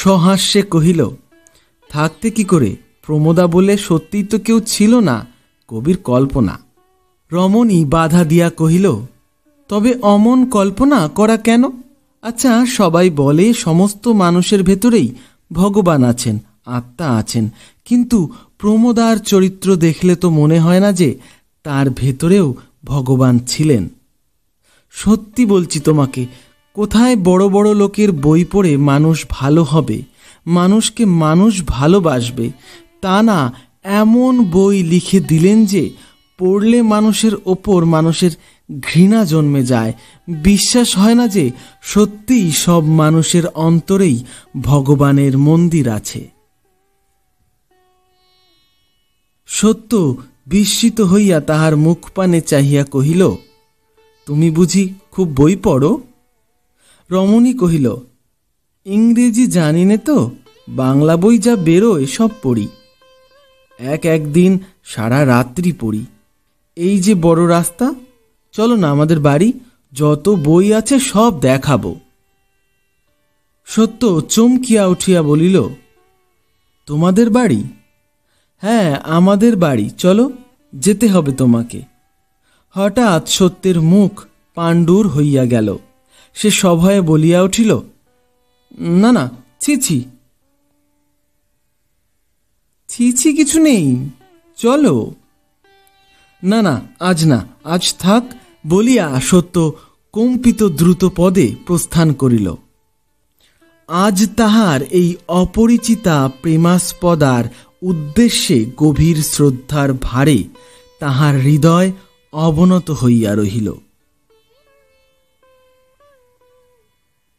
সহাস্যে কহিল, থাকতে কি করে, প্রমোদা বলে সত্যিই তো কেউ ছিল না, কবির কল্পনা। রমণী বাধা দিয়া কহিল, তবে অমন কল্পনা করা কেন? আচ্ছা, সবাই বলে সমস্ত মানুষের ভেতরেই ভগবান আছেন, আত্মা আছেন, কিন্তু প্রমোদার চরিত্র দেখলে তো মনে হয় না যে তার ভেতরেও ভগবান ছিলেন। সত্যি বলছি তোমাকে, কোথায় বড় বড় লোকের বই পড়ে মানুষ ভালো হবে, মানুষকে মানুষ ভালোবাসবে, তা না, এমন বই লিখে দিলেন যে পড়লে মানুষের ওপর মানুষের ঘৃণা জন্মে যায়, বিশ্বাস হয় না যে সত্যিই সব মানুষের অন্তরেই ভগবানের মন্দির আছে। সত্য বিস্মিত হইয়া তাহার মুখ পানে চাহিয়া কহিল, তুমি বুঝি খুব বই পড়ো? রমণী কহিল, ইংরেজি জানি নে তো, বাংলা বই যা বেরোয় সব পড়ি। একদিন সারা রাত্রি পড়ি। এই যে বড় রাস্তা, চলো না আমাদের বাড়ি, যত বই আছে সব দেখাবো। সত্য চমকিয়া উঠিয়া বলিল, তোমাদের বাড়ি? হ্যাঁ, আমাদের বাড়ি, চলো, যেতে হবে তোমাকে। হঠাৎ সত্যের মুখ পাণ্ডুর হইয়া গেল। সে সভয়ে বলিয়া উঠিল, না না, ছি ছি, ছি ছি কিছু নেই, চলো। না না, আজ না, আজ থাক বলিয়া সত্য কম্পিত দ্রুত পদে প্রস্থান করিল। আজ তাহার এই অপরিচিতা প্রেমাস্পদার উদ্দেশ্যে গভীর শ্রদ্ধার ভারে তাহার হৃদয় অবনত হইয়া রহিল।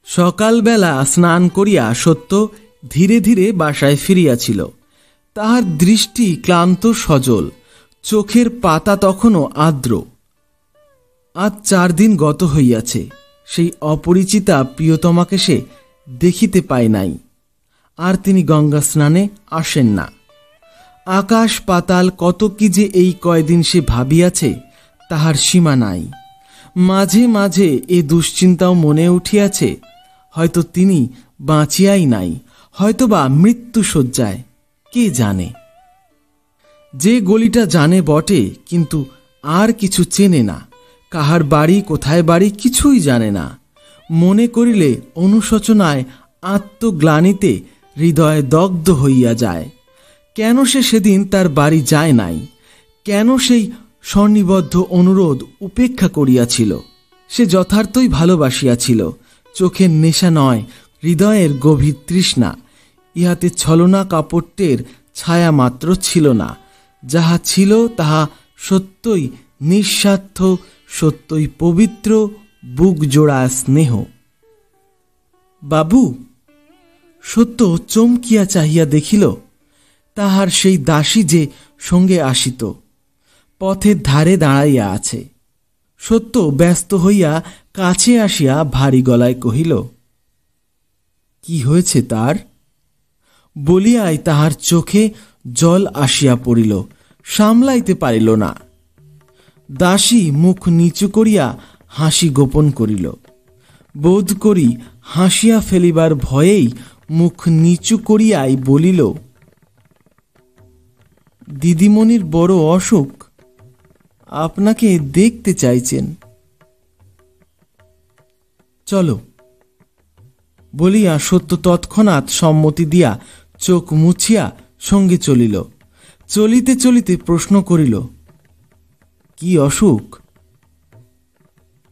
সকালবেলা স্নান করিয়া সত্য ধীরে ধীরে বাসায় ফিরিয়াছিল। তাহার দৃষ্টি ক্লান্ত সজল, চোখের পাতা তখনও আর্দ্র। আজ 4 দিন গত হইয়াছে, সেই অপরিচিতা প্রিয়তমাকে সে দেখিতে পায় নাই। আর তিনি গঙ্গা স্নানে আসেন না। আকাশ পাতাল কত কি যে এই কয়দিন সে ভাবিয়াছে, তাহার সীমা নাই। মাঝে মাঝে এ দুশ্চিন্তাও মনে উঠিয়াছে, হয়তো তিনি বাঁচিয়াই নাই, হয়তোবা মৃত্যু শয্যায়, কে জানে। যে গলিটা জানে বটে, কিন্তু আর কিছু চেনে না, কাহার বাড়ি কোথায় বাড়ি কিছুই জানে না। মনে করিলে অনুশোচনায় আত্মগ্লানিতে হৃদয় দগ্ধ হইয়া যায়। কেন সে সেদিন তার বাড়ি যায় নাই? কেন সেই স্বর্ণিবদ্ধ অনুরোধ উপেক্ষা করিয়াছিল? সে যথার্থই ভালোবাসিয়াছিল, চোখের নেশা নয়, হৃদয়ের গভীর তৃষ্ণা। ইহাতে ছলনা কাপট্যের ছায়া মাত্র ছিল না। যাহা ছিল তাহা সত্যই নিঃস্বার্থ, সত্যই পবিত্র, বুক জোড়া স্নেহ। বাবু! সত্য চমকিয়া চাহিয়া দেখিল, তাহার সেই দাসী যে সঙ্গে আসিত পথের ধারে দাঁড়াইয়া আছে। সত্য ব্যস্ত হইয়া কাছে আসিয়া ভারী গলায় কহিল, কি হয়েছে তার? বলিয়াই তাহার চোখে জল আসিয়া পড়িল, সামলাইতে পারিল না। দাসী মুখ নিচু করিয়া হাসি গোপন করিল। বোধ করি হাসিয়া ফেলিবার ভয়েই মুখ নিচু করিয়াই বলিল, দিদিমণির বড় অসুখ, আপনাকে দেখতে চাইছেন, চলো। বলিয়া সত্য তৎক্ষণাৎ সম্মতি দিয়া চোখ মুছিয়া সঙ্গে চলিল। চলিতে চলিতে প্রশ্ন করিল, কি অসুখ?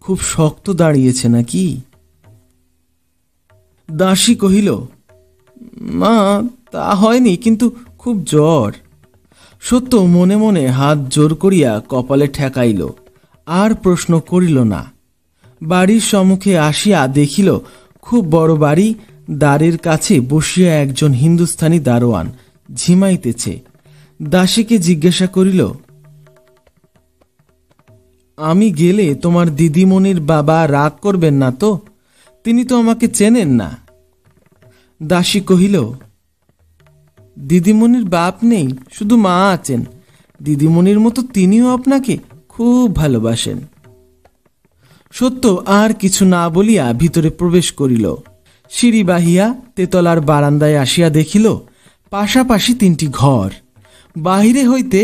খুব শক্ত দাঁড়িয়েছে নাকি? দাসী কহিল, মা, তা হয়নি, কিন্তু খুব জ্বর। সত্য মনে মনে হাত জোর করিয়া কপালে ঠেকাইল, আর প্রশ্ন করিল না। বাড়ির সম্মুখে আসিয়া দেখিল, খুব বড় বাড়ি, দ্বারের কাছে বসিয়া একজন হিন্দুস্থানি দারোয়ান ঝিমাইতেছে। দাসীকে জিজ্ঞাসা করিল, আমি গেলে তোমার দিদিমণির বাবা রাগ করবেন না তো? তিনি তো আমাকে চেনেন না। দাসী কহিল, দিদিমণির বাপ নেই, শুধু মা আছেন। দিদিমণির মতো তিনিও আপনাকে খুব ভালোবাসেন। সত্য আর কিছু না বলিয়া ভিতরে প্রবেশ করিল। সিঁড়ি বাহিয়া তেতলার বারান্দায় আসিয়া দেখিল পাশাপাশি তিনটি ঘর। বাহিরে হইতে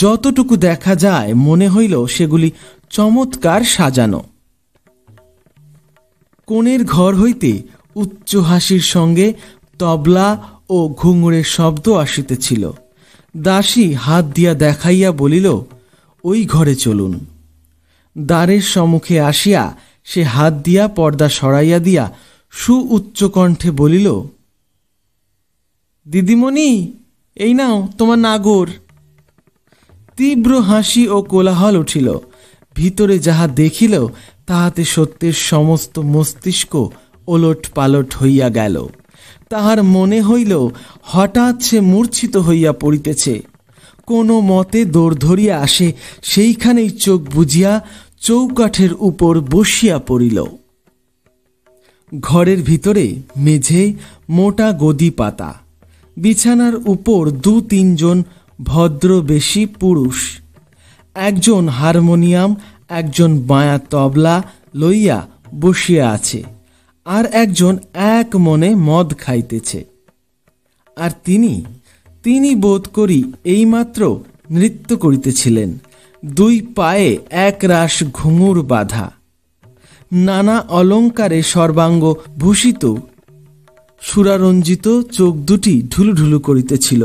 যতটুকু দেখা যায় মনে হইল সেগুলি চমৎকার সাজানো। কোণের ঘর হইতে উচ্চ হাসির সঙ্গে তবলা ও ঘুঙুরের শব্দ আসিতেছিল। দাসী হাত দিয়া দেখাইয়া বলিল, ওই ঘরে চলুন। দ্বারের সম্মুখে আসিয়া সে হাত দিয়া পর্দা সরাইয়া দিয়া সুউচ্চ কণ্ঠে বলিল, দিদিমণি, এই নাও তোমার নাগর। তীব্র হাসি ও কোলাহল উঠিল। ভিতরে যাহা দেখিল তাহাতে সত্যের সমস্ত মস্তিষ্ক ওলট পালট হইয়া গেল। তাহার মনে হইল হঠাৎ সে মূর্ছিত হইয়া পড়িতেছে। কোনো মতে দৌড় ধরিয়া আসে সেইখানেই চোখ বুজিয়া চৌকাঠের উপর বসিয়া পড়িল। ঘরের ভিতরে মেঝে মোটা গদি পাতা, বিছানার উপর ২-৩ জন ভদ্রবেশী পুরুষ। একজন হারমোনিয়াম, একজন বায়া তবলা লইয়া বসিয়া আছে, আর একজন এক মনে মদ খাইতেছে। আর তিনি বোধ করি এইমাত্র নৃত্য করিতেছিলেন, ২ পায়ে এক রাশ ঘুঙুর বাঁধা, নানা অলঙ্কারে সর্বাঙ্গ ভূষিত, সুরারঞ্জিত চোখ দুটি ঢুলুঢুলু করিতেছিল।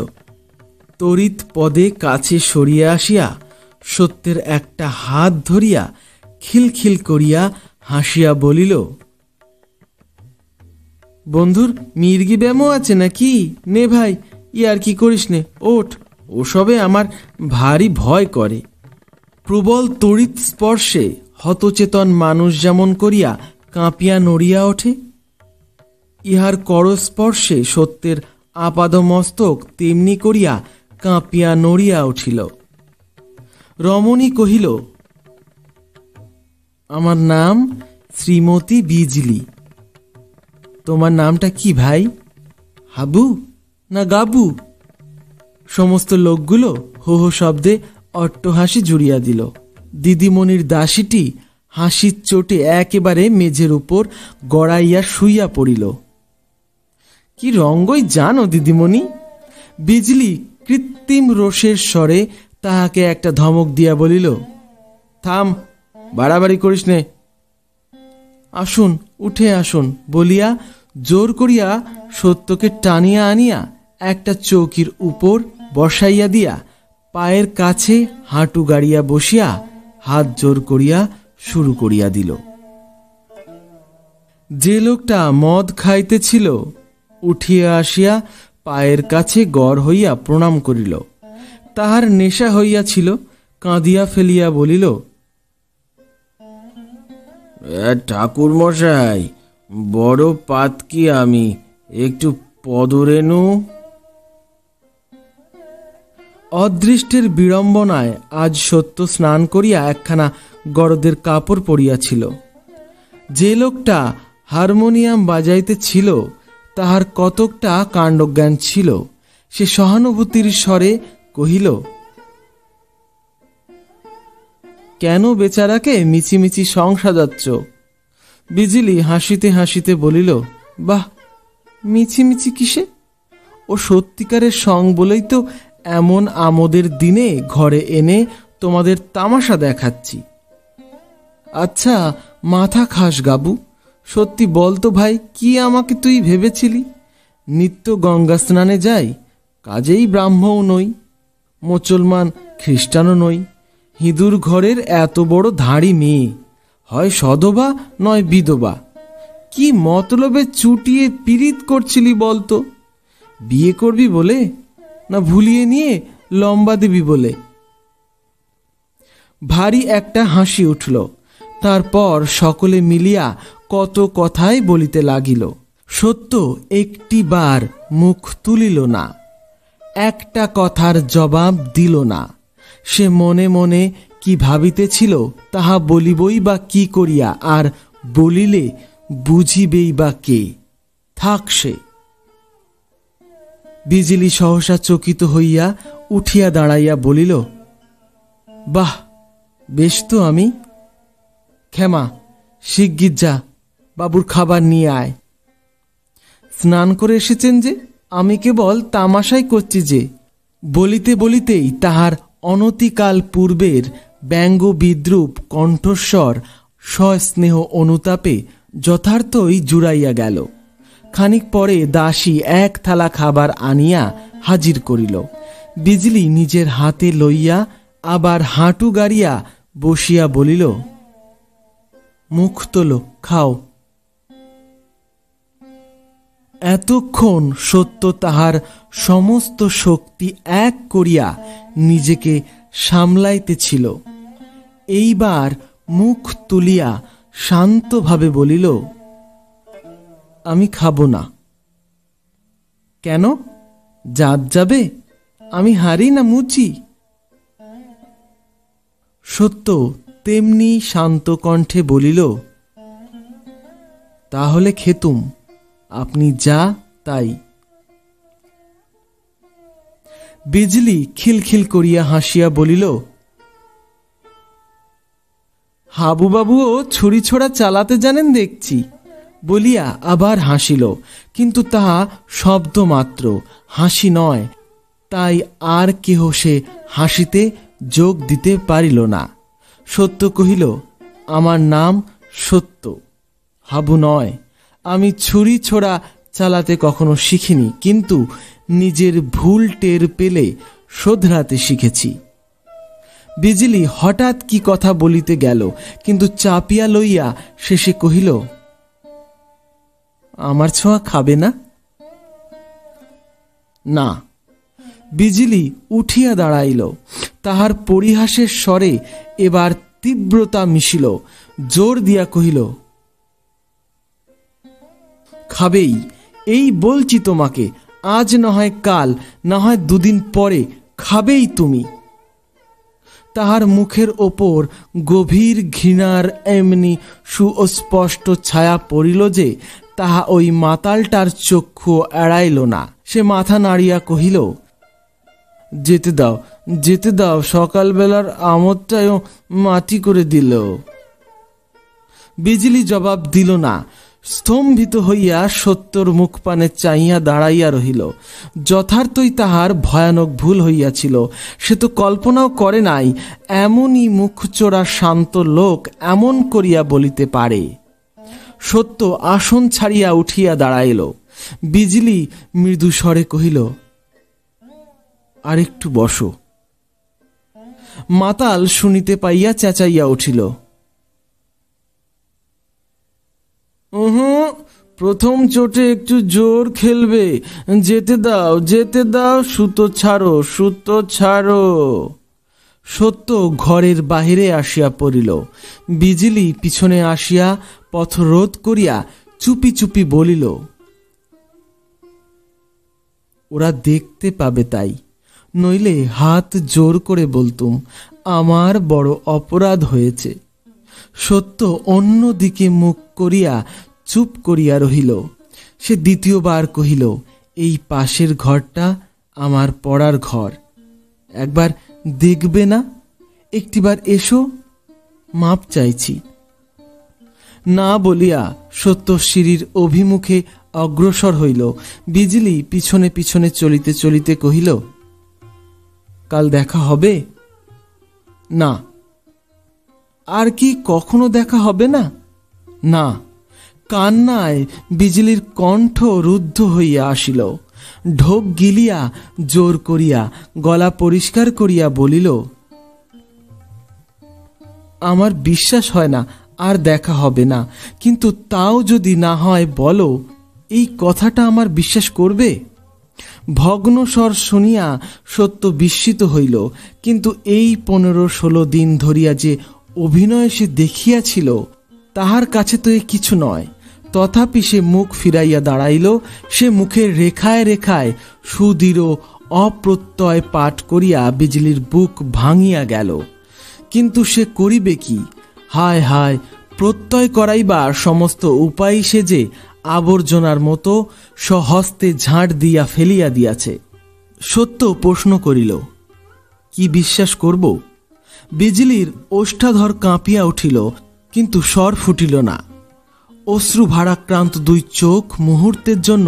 তড়িৎ পদে কাছে সরিয়া আসিয়া সত্যের একটা হাত ধরিয়া খিলখিল করিয়া হাসিয়া বলিল, বন্ধুর মির্গি ব্যামো আছে নাকি? নে ভাই, আর কি করিস নে, ওঠ। ওসবে আমার ভারী ভয় করে। প্রবল তড়িৎ স্পর্শে হতচেতন মানুষ যেমন করিয়া কাঁপিয়া নড়িয়া ওঠে, ইহার করস্পর্শে সত্যের আপাদমস্তক তেমনি করিয়া কাঁপিয়া নড়িয়া উঠিল। রমণী কহিল, আমার নাম শ্রীমতী বিজলি। তোমার নামটা কি ভাই? হাবু না গাবু? সমস্ত লোকগুলো হো হো শব্দে অট্টহাসি জুড়িয়া দিল। দিদিমণির দাসীটি হাসির চোটে একেবারে মেঝের উপর গড়াইয়া শুইয়া পড়িল। কি রঙ্গই জানো দিদিমণি? বিজলি কৃত্রিম রোষের স্বরে তাহাকে একটা ধমক দিয়া বলিল, থাম, বাড়াবাড়ি করিস নে। আসুন, উঠে আসুন বলিয়া জোর করিয়া সত্যকে টানিয়া আনিয়া একটা চৌকির উপর বসাইয়া দিয়া পায়ের কাছে হাঁটু গাড়িয়া বসিয়া হাত জোর করিয়া শুরু করিয়া দিল। যে লোকটা মদ খাইতেছিল উঠিয়া আসিয়া পায়ের কাছে গড় হইয়া প্রণাম করিল। তাহার নেশা হইয়াছিল, কাঁদিয়া ফেলিয়া বলিল, ঠাকুর মশাই, বড় পাতকি আমি, একটু পদরেণু। অদৃষ্টের বিড়ম্বনায় আজ সত্য স্নান করিয়া একখানা গরদের কাপড় পরিয়াছিল। যে লোকটা হারমোনিয়াম বাজাইতেছিল তাহার কতকটা কাণ্ডজ্ঞান ছিল। সে সহানুভূতির স্বরে কহিল, কেন বেচারাকে মিছিমিছি সং সাজাচ্ছ? বিজলি হাসিতে হাসিতে বলিল, বাহ, মিছিমিছি কিসে? ও সত্যিকারের সং বলেই তো এমন আমোদের দিনে ঘরে এনে তোমাদের তামাশা দেখাচ্ছি। আচ্ছা, মাথা খাস গাবু, সত্যি বলতো ভাই, কি আমাকে তুই ভেবেছিলি? নিত্য গঙ্গা স্নানে যাই, কাজেই ব্রাহ্মও নই, মুসলমান খ্রিস্টানও নই, হিঁদুর ঘরের এত বড় ধাড়ি মেয়ে, হয় সধবা নয় বিধবা। কি মতলবে চুটিয়ে পীড়িত করছিলি বলতো? বিয়ে করবি বলে, না ভুলিয়ে নিয়ে লম্বা দিবি বলে? ভারী একটা হাসি উঠল। তারপর সকলে মিলিয়া কত কথাই বলিতে লাগিল। সত্য একটিবার মুখ তুলিল না, একটা কথার জবাব দিল না। সে মনে মনে কি ভাবিতেছিল তাহা বলিবই বা কি করিয়া, আর বলিলে বুঝিবেই বা কে? থাক সে। বিজলি সহসা চকিত হইয়া উঠিয়া দাঁড়াইয়া বলিল, বাহ, বেশ তো আমি। ক্ষেমা, শিগগির যা, বাবুর খাবার নিয়ে আয়। স্নান করে এসেছেন যে, আমি কেবল তামাশাই করছি যে। বলিতে বলিতেই তাহার অনতিকাল পূর্বের ব্যঙ্গ বিদ্রূপ কণ্ঠস্বর সস্নেহ অনুতাপে যথার্থই জুড়াইয়া গেল। খানিক পরে দাসী এক থালা খাবার আনিয়া হাজির করিল। বিজলি নিজের হাতে লইয়া আবার হাঁটু গাড়িয়া বসিয়া বলিল, মুখ তোলো, খাও। এতক্ষণ সত্য তাহার সমস্ত শক্তি এক করিয়া নিজেকে সামলাইতেছিল। এইবার মুখ তুলিয়া শান্তভাবে বলিল, আমি খাব না। কেন? জাত যাবে? আমি হারি না মুচি? সত্য তেমনি শান্ত কণ্ঠে বলিল, তাহলে খেতুম, আপনি যা তাই। বিজলি খিলখিল করিয়া হাসিয়া বলিল, হাবুবাবুও ছুরি ছোড়া চালাতে জানেন দেখছি, বলিয়া আবার হাসিল। কিন্তু তাহা শব্দ মাত্র, হাসি নয়। তাই আর কেহ সে হাসিতে যোগ দিতে পারিল না। সত্য কহিল, আমার নাম সত্য, হাবু নয়। আমি ছুরি ছোড়া চালাতে কখনো শিখিনি, কিন্তু নিজের ভুল টের পেলে শোধরাতে শিখেছি। বিজলি হঠাৎ কি কথা বলিতে গেল, কিন্তু চাপিয়া লইয়া শেষে কহিল, আমার ছোঁয়া খাবে না? না। বিজলি উঠিয়া দাঁড়াইল। তাহার পরিহাসের স্বরে এবার তীব্রতা মিশিল। জোর দিয়া কহিল, খাবেই, এই বলছি তোমাকে। আজ না হয় কাল, না হয় দুদিন পরে, খাবেই তুমি। তাহার মুখের ওপর গভীর ঘৃণার এমনি সুস্পষ্ট ছায়া পড়িল যে তাহা ওই মাতালটার চক্ষু এড়াইল না। সে মাথা নাড়িয়া কহিল, যেতে দাও, যেতে দাও, সকালবেলার আমোদটাও মাটি করে দিল। বিজলি জবাব দিল না। স্তম্ভিত হইয়া সত্যর মুখপানে চাহিয়া দাঁড়াইয়া রহিল। যথার্থই তাহার ভয়ানক ভুল হইয়াছিল। সে তো কল্পনাও করে নাই এমনই মুখচোরা শান্ত লোক এমন করিয়া বলিতে পারে। সত্য আসন ছাড়িয়া উঠিয়া দাঁড়াইল। বিজলি মৃদু স্বরে কহিল, আরেকটু বসো। মাতাল শুনিতে পাইয়া চেঁচাইয়া উঠিল, প্রথম চোটে একটু জোর খেলবে, যেতে দাও, যেতে দাও, সুতো ছাড়ো, সুতো ছাড়ো। সত্য ঘরের বাহিরে আসিয়া পড়িল। বিজলি পিছনে আসিয়া পথ রোধ করিয়া চুপি চুপি বলিল, ওরা দেখতে পাবে তাই, নইলে হাত জোর করে বলতুম আমার বড় অপরাধ হয়েছে। সত্য অন্য দিকে মুখ করিয়া চুপ করিয়া রহিল। সে দ্বিতীয়বার কহিল, এই পাশের ঘরটা আমার পড়ার ঘর, একবার দেখবে না? একটিবার এসো, মাপ চাইছি। না বলিয়া সত্য সিঁড়ির অভিমুখে অগ্রসর হইল। বিজলি পিছনে পিছনে চলিতে চলিতে কহিল, কাল দেখা হবে? না। আর কি কখনো দেখা হবে না? না। কান্নায় বিজলির কণ্ঠ রুদ্ধ হইয়া আসিল। ঢোক গিলিয়া জোর করিয়া গলা পরিষ্কার করিয়া বলিল, আমার বিশ্বাস হয় না আর দেখা হবে না, কিন্তু তাও যদি না হয় বলো, এই কথাটা আমার বিশ্বাস করবে? ভগ্ন স্বর শুনিয়া সত্য বিস্মিত হইল, কিন্তু এই 15-16 দিন ধরিয়া যে অভিনয় সে দেখিয়াছিল তাহার কাছে তো এ কিছু নয়। তথাপি সে মুখ ফিরাইয়া দাঁড়াইল। সে মুখের রেখায় রেখায় সুদৃঢ় অপ্রত্যয় পাঠ করিয়া বিজলির বুক ভাঙিয়া গেল। কিন্তু সে করিবে কি? হায় হায়, প্রত্যয় করাইবার সমস্ত উপায় সে যে আবর্জনার মতো স্বহস্তে ঝাঁট দিয়া ফেলিয়া দিয়াছে। সত্য প্রশ্ন করিল, কি বিশ্বাস করব? বিজলির ওষ্ঠাধর কাঁপিয়া উঠিল, কিন্তু স্বর ফুটিল না। অশ্রু ভারাক্রান্ত দুই চোখ মুহূর্তের জন্য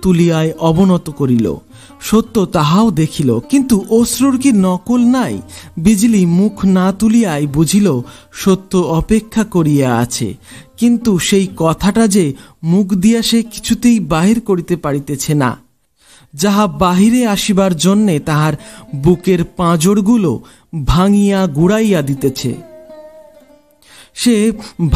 তুলিয়ায় অবনত করিল। সত্য তাহাও দেখিল, কিন্তু অশ্রুর কি নকল নাই? বিজলি মুখ না তুলিয়াই বুঝিল সত্য অপেক্ষা করিয়া আছে, কিন্তু সেই কথাটা যে মুখ দিয়া সে কিছুতেই বাহির করিতে পারিতেছে না, যাহা বাহিরে আসিবার জন্যে তাহার বুকের পাঁজরগুলো ভাঙিয়া গুড়াইয়া দিতেছে। সে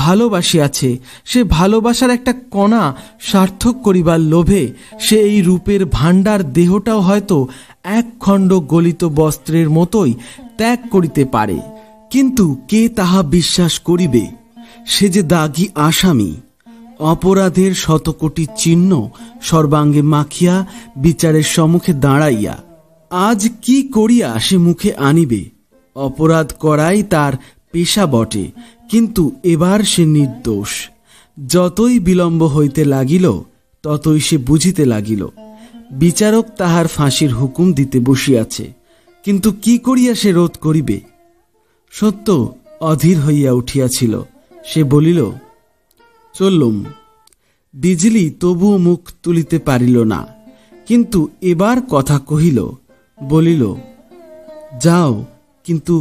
ভালোবাসিয়াছে, সে ভালোবাসার একটা কণা সার্থক করিবার লোভে সে এই রূপের ভাণ্ডার দেহটাও হয়তো এক খণ্ড গলিত বস্ত্রের মতোই ত্যাগ করিতে পারে। কিন্তু কে তাহা বিশ্বাস করিবে? সে যে দাগী আসামি, অপরাধের শতকোটি চিহ্ন সর্বাঙ্গে মাখিয়া বিচারের সম্মুখে দাঁড়াইয়া আজ কি করিয়া সে মুখে আনিবে? অপরাধ করাই তার পেশা বটে, কিন্তু এবার সে নির্দোষ। যতই বিলম্ব হইতে লাগিল ততই সে বুঝিতে লাগিল বিচারক তাহার ফাঁসির হুকুম দিতে বসিয়াছে, কিন্তু কি করিয়া সে রোধ করিবে? সত্য অধীর হইয়া উঠিয়াছিল। সে বলিল, চললুম। বিজলি তবুও মুখ তুলিতে পারিল না, কিন্তু এবার কথা কহিল, বলিল, যাও, কিন্তু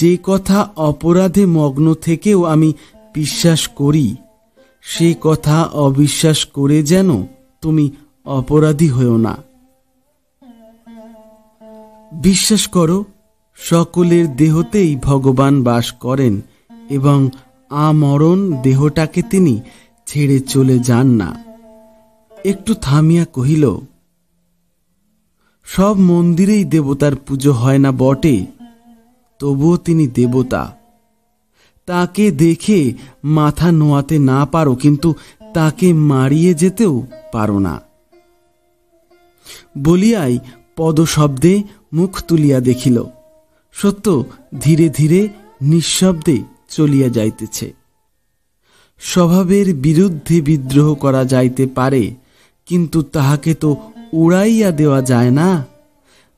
যে কথা অপরাধে মগ্ন থেকেও আমি বিশ্বাস করি, সে কথা অবিশ্বাস করে যেন তুমি অপরাধী হও না। বিশ্বাস করো, সকলের দেহতেই ভগবান বাস করেন এবং আমরণ দেহটাকে তিনি ছেড়ে চলে যান না। একটু থামিয়া কহিল, সব মন্দিরেই দেবতার পুজো হয় না বটে, তবুও তিনি দেবতা। তাকে দেখে মাথা নোয়াতে না পারো, কিন্তু তাকে মারিয়ে যেতেও পারো না। বলিয়াই পদশব্দে মুখ তুলিয়া দেখিল সত্য ধীরে ধীরে নিঃশব্দে চলিয়া যাইতেছে। স্বভাবের বিরুদ্ধে বিদ্রোহ করা যাইতে পারে, কিন্তু তাহাকে তো উড়াইয়া দেওয়া যায় না।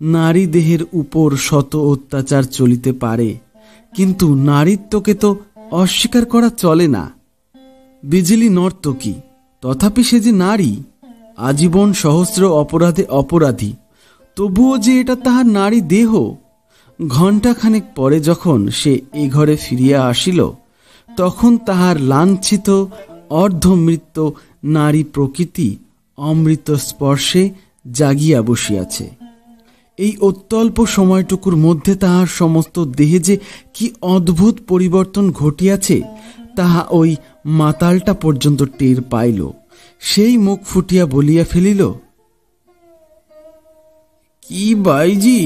নারী দেহের উপর শত অত্যাচার চলিতে পারে, কিন্তু নারীত্বকে তো অস্বীকার করা চলে না। বিজলি নর্তকী, তথাপি সে যে নারী, আজীবন সহস্র অপরাধে অপরাধী, তবুও যে এটা তাহার নারী দেহ। ঘণ্টাখানেক পরে যখন সে এ ঘরে ফিরিয়া আসিল, তখন তাহার লাঞ্ছিত অর্ধমৃত নারী প্রকৃতি অমৃত স্পর্শে জাগিয়া বসিয়াছে। এই অত্যল্প সময়টুকুর মধ্যে তাহার সমস্ত দেহে যে কি অদ্ভুত পরিবর্তন ঘটিয়াছে তাহা ওই মাতালটা পর্যন্ত টের পাইল। সেই মুখ ফুটিয়া বলিয়া ফেলিল, কি বাইজি,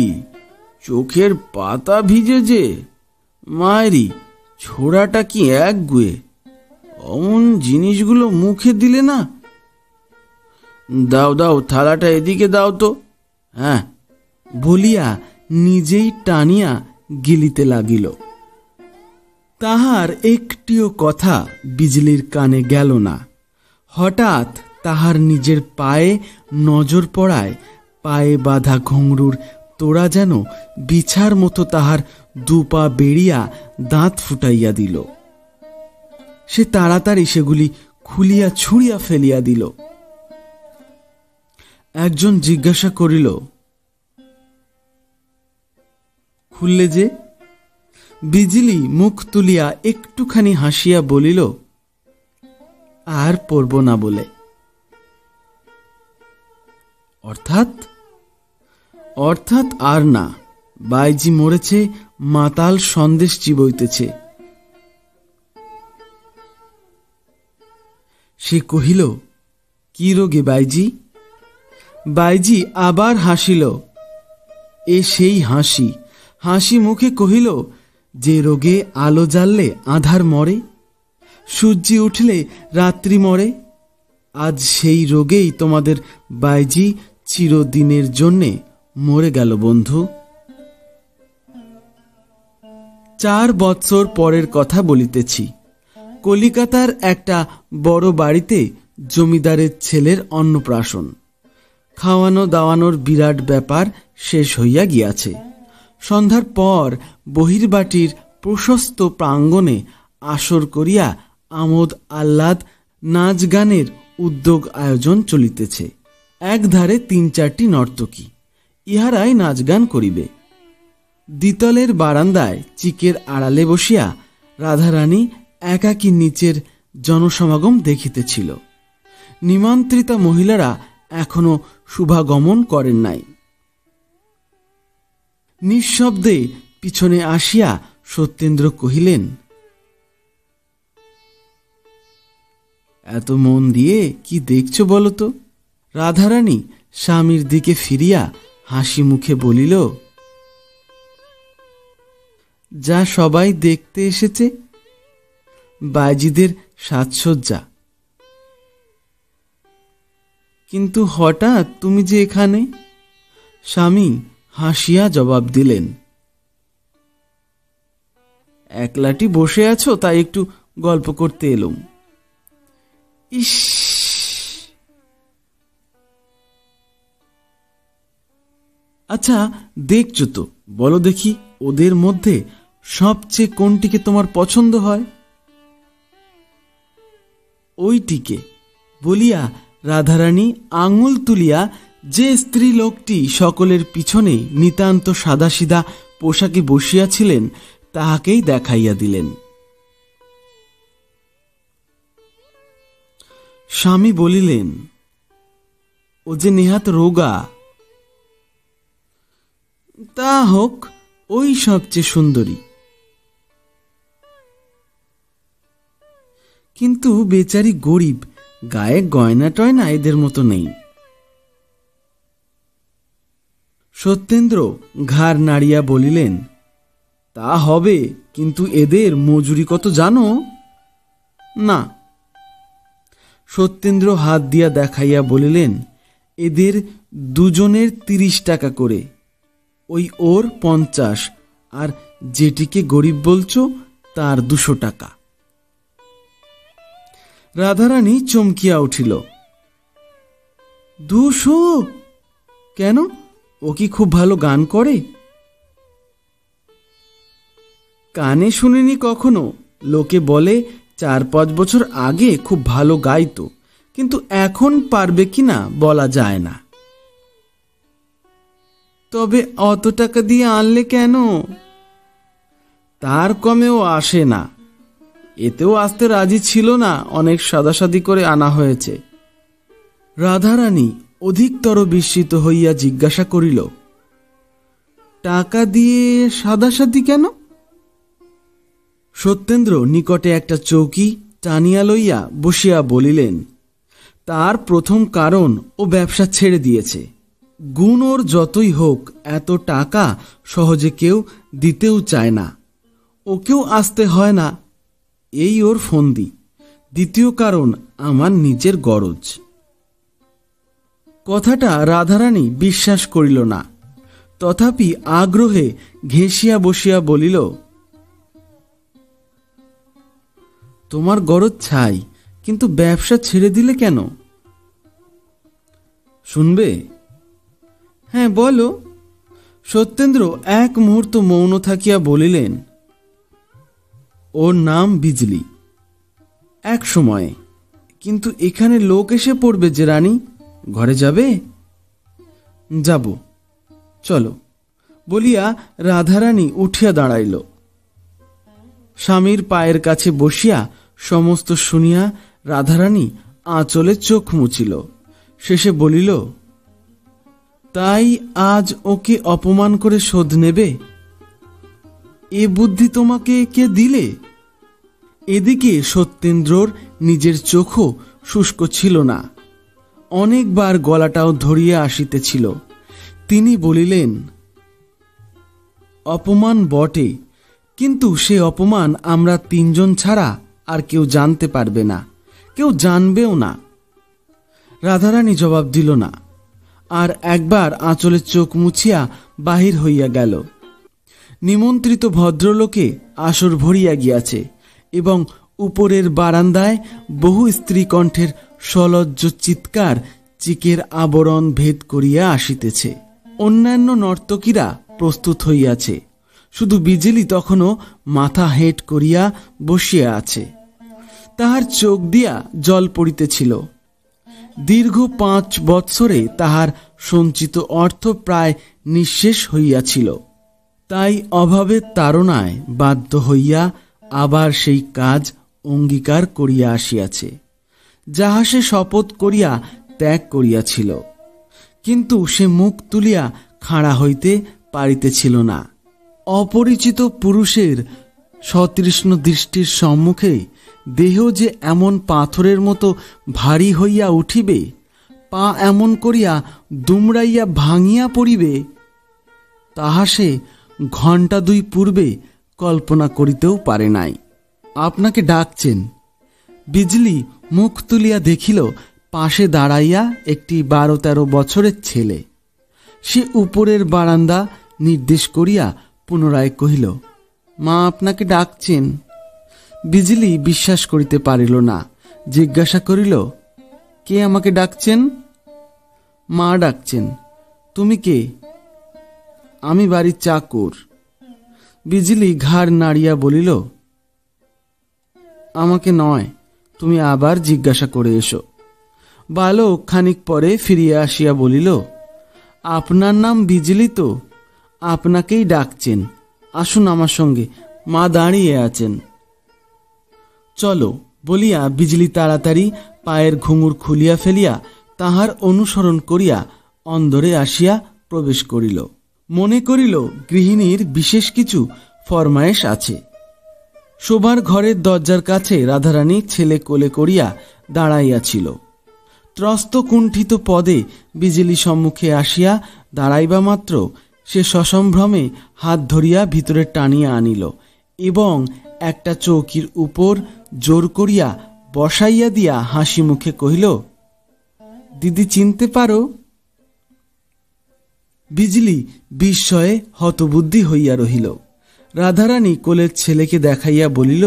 চোখের পাতা ভিজে যে, মায়েরি ছোড়াটা কি এক গুয়ে, অমন জিনিসগুলো মুখে দিলে না। দাও দাও, থালাটা এদিকে দাও তো। হ্যাঁ, বলিয়া নিজেই টানিয়া গিলিতে লাগিল। তাহার একটিও কথা বিজলির কানে গেল না। হঠাৎ তাহার নিজের পায়ে নজর পড়ায় পায়ে বাঁধা ঘুঙরুর তোড়া যেন বিছার মতো তাহার দুপা বেড়িয়া দাঁত ফুটাইয়া দিল। সে তাড়াতাড়ি সেগুলি খুলিয়া ছুঁড়িয়া ফেলিয়া দিল। একজন জিজ্ঞাসা করিল, খুললে যে? বিজলি মুখ তুলিয়া একটুখানি হাসিয়া বলিল, আর পড়ব না বলে। অর্থাৎ? অর্থাৎ আর না, বাইজি মরেছে, মাতাল সন্দেশ চিবইতেছে। সে কহিল, কি রোগে বাইজি? বাইজি আবার হাসিল। এ সেই হাসি, হাসি মুখে কহিল, যে রোগে আলো জ্বাললে আঁধার মরে, সূর্যি উঠলে রাত্রি মরে, আজ সেই রোগেই তোমাদের বাইজি চিরদিনের জন্যে মরে গেল বন্ধু। 4 বৎসর পরের কথা বলিতেছি। কলিকাতার একটা বড় বাড়িতে জমিদারের ছেলের অন্নপ্রাশন। খাওয়ানো দাওয়ানোর বিরাট ব্যাপার শেষ হইয়া গিয়াছে। সন্ধ্যার পর বহির্বাটির প্রশস্ত প্রাঙ্গণে আসর করিয়া আমোদ আহ্লাদ নাচ গানের উদ্যোগ আয়োজন চলিতেছে। একধারে 3-4টি নর্তকী, ইহারাই নাচ গান করিবে। দ্বিতলের বারান্দায় চিকের আড়ালে বসিয়া রাধারানী একাকী নিচের জনসমাগম দেখিতেছিল। নিমন্ত্রিতা মহিলারা এখনো শুভাগমন করেন নাই। নিঃশব্দে পিছনে আসিয়া সত্যেন্দ্র কহিলেন, এত মন দিয়ে কি দেখছো বলো তো? রাধারানী স্বামীর দিকে ফিরিয়া হাসি মুখে বলিল, যা সবাই দেখতে এসেছে, বাইজিদের সাজসজ্জা। কিন্তু হঠাৎ তুমি যে এখানে? স্বামী হাসিয়া জবাব দিলেন, একলাটি বসে আছো, তাই একটু গল্প করতে এলুম। ইস, আচ্ছা দেখছো তো, বলো দেখি ওদের মধ্যে সবচেয়ে কোনটিকে তোমার পছন্দ হয়? ওইটিকে বলিয়া রাধারানী আঙুল তুলিয়া যে স্ত্রী লোকটি সকলের পিছনে নিতান্ত সাদাসিধা পোশাকে বসিয়াছিলেন তাহাকেই দেখাইয়া দিলেন। স্বামী বলিলেন, ও যে নেহাত রোগা। তা হোক, ওই সবচেয়ে সুন্দরী। কিন্তু বেচারি গরিব, গায়ে গয়না টয়না এদের মতো নেই। সত্যেন্দ্র ঘাড় নাড়িয়া বলিলেন, তা হবে, কিন্তু এদের মজুরি কত জানো? না। সত্যেন্দ্র হাত দিয়া দেখাইয়া বলিলেন, এদের দুজনের 30 টাকা করে, ওই ওর 50, আর যেটিকে গরিব বলছো তার 200 টাকা। রাধারানী চমকিয়া উঠিল। 200? কেন, ও কি খুব ভালো গান করে? কানে শুনিনি কখনো। লোকে বলে 4-5 বছর আগে খুব ভালো গাইতো, কিন্তু এখন পারবে কিনা বলা যায় না। তবে অত টাকা দিয়ে আনলে কেন? তার কমেও আসে না। এতেও আসতে রাজি ছিল না, অনেক সাদাসাদি করে আনা হয়েছে। রাধারানী অধিকতর বিস্মিত হইয়া জিজ্ঞাসা করিল, টাকা দিয়ে সাদাসাদি কেন? সত্যেন্দ্র নিকটে একটা চৌকি টানিয়া লইয়া বসিয়া বলিলেন, তার প্রথম কারণ ও ব্যবসা ছেড়ে দিয়েছে। গুণ ওর যতই হোক, এত টাকা সহজে কেউ দিতেও চায় না, ওকেও আসতে হয় না, এই ওর ফন্দি। দ্বিতীয় কারণ আমার নিজের গরজ। কথাটা রাধারানী বিশ্বাস করিল না, তথাপি আগ্রহে ঘেঁষিয়া বসিয়া বলিল, তোমার গরজ ছাই, কিন্তু ব্যবসা ছেড়ে দিলে কেন? শুনবে? হ্যাঁ, বলো। সত্যেন্দ্র এক মুহূর্ত মৌন থাকিয়া বলিলেন, ওর নাম বিজলি। এক সময়ে, কিন্তু এখানে লোক এসে পড়বে যে রানী, ঘরে যাবে? যাব, চলো বলিয়া রাধারানী উঠিয়া দাঁড়াইল। স্বামীর পায়ের কাছে বসিয়া সমস্ত শুনিয়া রাধারানী আঁচলে চোখ মুছিল। শেষে বলিল, তাই আজ ওকে অপমান করে শোধ নেবে? এ বুদ্ধি তোমাকে কে দিলে? এদিকে সত্যেন্দ্রর নিজের চোখও শুষ্ক ছিল না, অনেকবার গলাটাও ধরিয়া আসিতেছিল। তিনি বলিলেন, অপমান বটে, কিন্তু সে অপমান আমরা তিনজন ছাড়া আর কেউ জানতে পারবে না, কেউ জানবেও না। রাধারানী জবাব দিল না, আর একবার আঁচলে চোখ মুছিয়া বাহির হইয়া গেল। নিমন্ত্রিত ভদ্রলোকে আসর ভরিয়া গিয়াছে এবং উপরের বারান্দায় বহু স্ত্রী কণ্ঠের সলজ্জ চিৎকার চিকের আবরণ ভেদ করিয়া আসিতেছে। অন্যান্য নর্তকীরা প্রস্তুত হইয়াছে, শুধু বিজলি তখনও মাথা হেঁট করিয়া বসিয়া আছে। তাহার চোখ দিয়া জল পড়িতেছিল। দীর্ঘ 5 বৎসরে তাহার সঞ্চিত অর্থ প্রায় নিঃশেষ হইয়াছিল। তাই অভাবের তাড়নায় বাধ্য হইয়া আবার সেই কাজ অঙ্গীকার করিয়া আসিয়াছে, যাহা সে শপথ করিয়া ত্যাগ করিয়াছিল। কিন্তু সে মুখ তুলিয়া খাড়া হইতে পারিতেছিল না। অপরিচিত পুরুষের সতৃষ্ণ দৃষ্টির সম্মুখে দেহ যে এমন পাথরের মতো ভারী হইয়া উঠিবে, পা এমন করিয়া দুমড়াইয়া ভাঙিয়া পড়িবে, তাহা সে ঘণ্টা 2 পূর্বে কল্পনা করিতেও পারে নাই। আপনাকে ডাকছেন। বিজলি মুখ তুলিয়া দেখিল পাশে দাঁড়াইয়া একটি 12-13 বছরের ছেলে। সে উপরের বারান্দা নির্দেশ করিয়া পুনরায় কহিল, মা আপনাকে ডাকছেন। বিজলি বিশ্বাস করিতে পারিল না, জিজ্ঞাসা করিল, কে আমাকে ডাকছেন? মা ডাকছেন। তুমি কে? আমি বাড়ির চাকর। বিজলি ঘাড় নাড়িয়া বলিল, আমাকে নয়, তুমি আবার জিজ্ঞাসা করে এসো। বালক খানিক পরে ফিরিয়া আসিয়া বলিল, আপনার নাম বিজলি তো? আপনাকেই ডাকছেন, আসুন আমার সঙ্গে, মা দাঁড়িয়ে আছেন। চলো বলিয়া বিজলি তাড়াতাড়ি পায়ের ঘুঙুর খুলিয়া ফেলিয়া তাহার অনুসরণ করিয়া অন্দরে আসিয়া প্রবেশ করিল। মনে করিল গৃহিণীর বিশেষ কিছু ফরমায়েশ আছে। শোবার ঘরের দরজার কাছে রাধারানী ছেলে কোলে করিয়া দাঁড়াইয়াছিল। ত্রস্ত কুণ্ঠিত পদে বিজলি সম্মুখে আসিয়া দাঁড়াইবা মাত্র সে সসম্ভ্রমে হাত ধরিয়া ভিতরে টানিয়া আনিল এবং একটা চৌকির উপর জোর করিয়া বসাইয়া দিয়া হাসি মুখে কহিল, দিদি চিনতে পারো? বিজলি বিস্ময়ে হতবুদ্ধি হইয়া রহিল। রাধারানী কোলের ছেলেকে দেখাইয়া বলিল,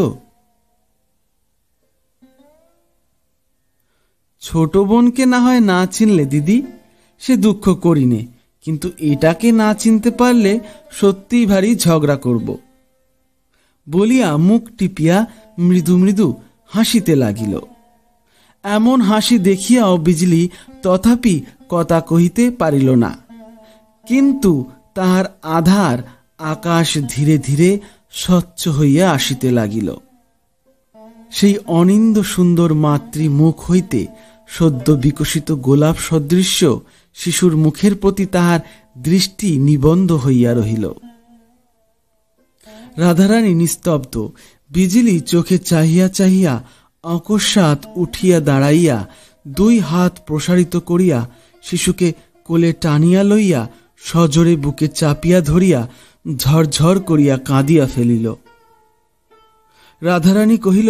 ছোট বোনকে না হয় না চিনলে দিদি, সে দুঃখ করিনে, কিন্তু এটাকে না চিনতে পারলে সত্যিই ভারী ঝগড়া করব বলিয়া মুখ টিপিয়া মৃদু মৃদু হাসিতে লাগিল। এমন হাসি দেখিয়াও বিজলি তথাপি কথা কহিতে পারিল না। কিন্তু তাহার আধার আকাশ ধীরে ধীরে স্বচ্ছ হইয়া আসিতে লাগিল। সেই অনিন্দ সুন্দর মাতৃ মুখ হইতে সদ্য বিকশিত গোলাপ সদৃশ্য শিশুর মুখের প্রতি তাহার দৃষ্টি নিবন্ধ হইয়া রহিল। রাধারানী নিস্তব্ধ। বিজলি চোখে চাহিয়া চাহিয়া অকস্মাৎ উঠিয়া দাঁড়াইয়া 2 হাত প্রসারিত করিয়া শিশুকে কোলে টানিয়া লইয়া সজোরে বুকে চাপিয়া ধরিয়া ঝরঝর করিয়া কাঁদিয়া ফেলিল। রাধারানী কহিল,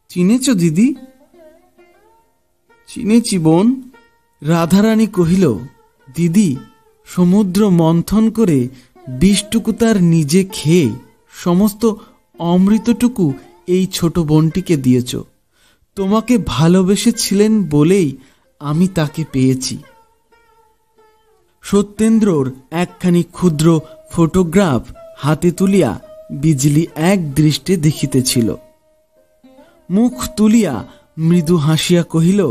চিনেছ দিদি? চিনেছি বোন। রাধারানী কহিল, দিদি, সমুদ্র মন্থন করে বিষটুকু তার নিজে খেয়ে সমস্ত অমৃতটুকু এই ছোট বোনটিকে দিয়েছ। তোমাকে ভালোবেসেছিলেন বলেই আমি তাকে পেয়েছি। সত্যেন্দ্রর একখানি ক্ষুদ্র ফটোগ্রাফ হাতে তুলিয়া বিজলি এক দৃষ্টে দেখিতেছিল। মুখ তুলিয়া মৃদু হাসিয়া কহিল,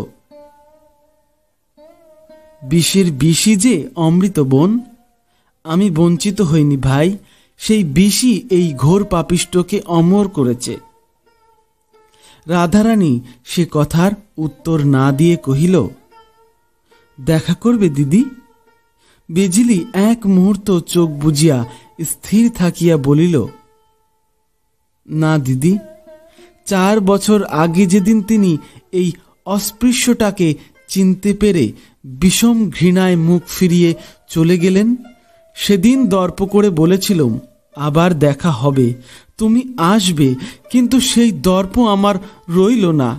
বিষের বিষই যে অমৃত বোন। আমি বঞ্চিত হইনি ভাই, সেই বিষই এই ঘোর পাপিষ্টকে অমর করেছে। রাধারানী সে কথার উত্তর না দিয়ে কহিল, দেখা করবে দিদি? বিজলি এক মুহূর্ত চোখ বুজিয়া স্থির থাকিয়া বলিল, না দিদি, 4 বছর আগে যেদিন তিনি এই অস্পৃশ্যটাকে চিনতে পেরে বিষম ঘৃণায় মুখ ফিরিয়ে চলে গেলেন, সেদিন দর্প করে বলেছিলাম আবার দেখা হবে, তুমি আসবে, কিন্তু সেই দর্প আমার রইল না,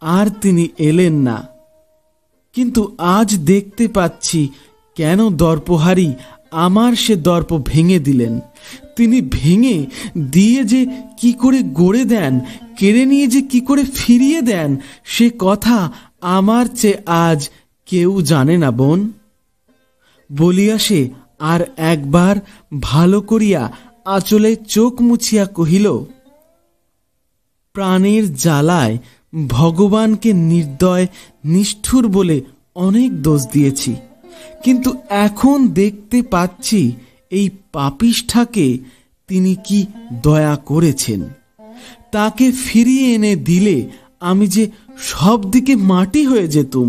আর তিনি এলেন না। কিন্তু আজ দেখতে পাচ্ছি কেন দর্পহারি আমার সে দর্প ভেঙে দিলেন। তিনি ভেঙে দিয়ে যে কি করে গড়ে দেন, কেড়ে নিয়ে যে কি করে ফিরিয়ে দেন, সে কথা আমার চেয়ে আজ কেউ জানে না বোন। বলিয়া সে আর একবার ভালো করিয়া আঁচলে চোখ মুছিয়া কহিল, প্রাণের জ্বালায় ভগবানকে নির্দয় নিষ্ঠুর বলে অনেক দোষ দিয়েছি, কিন্তু এখন দেখতে পাচ্ছি এই পাপিষ্ঠাকে তিনি কি দয়া করেছেন। তাকে ফিরিয়ে এনে দিলে আমি যে সব দিকে মাটি হয়ে যেতুম,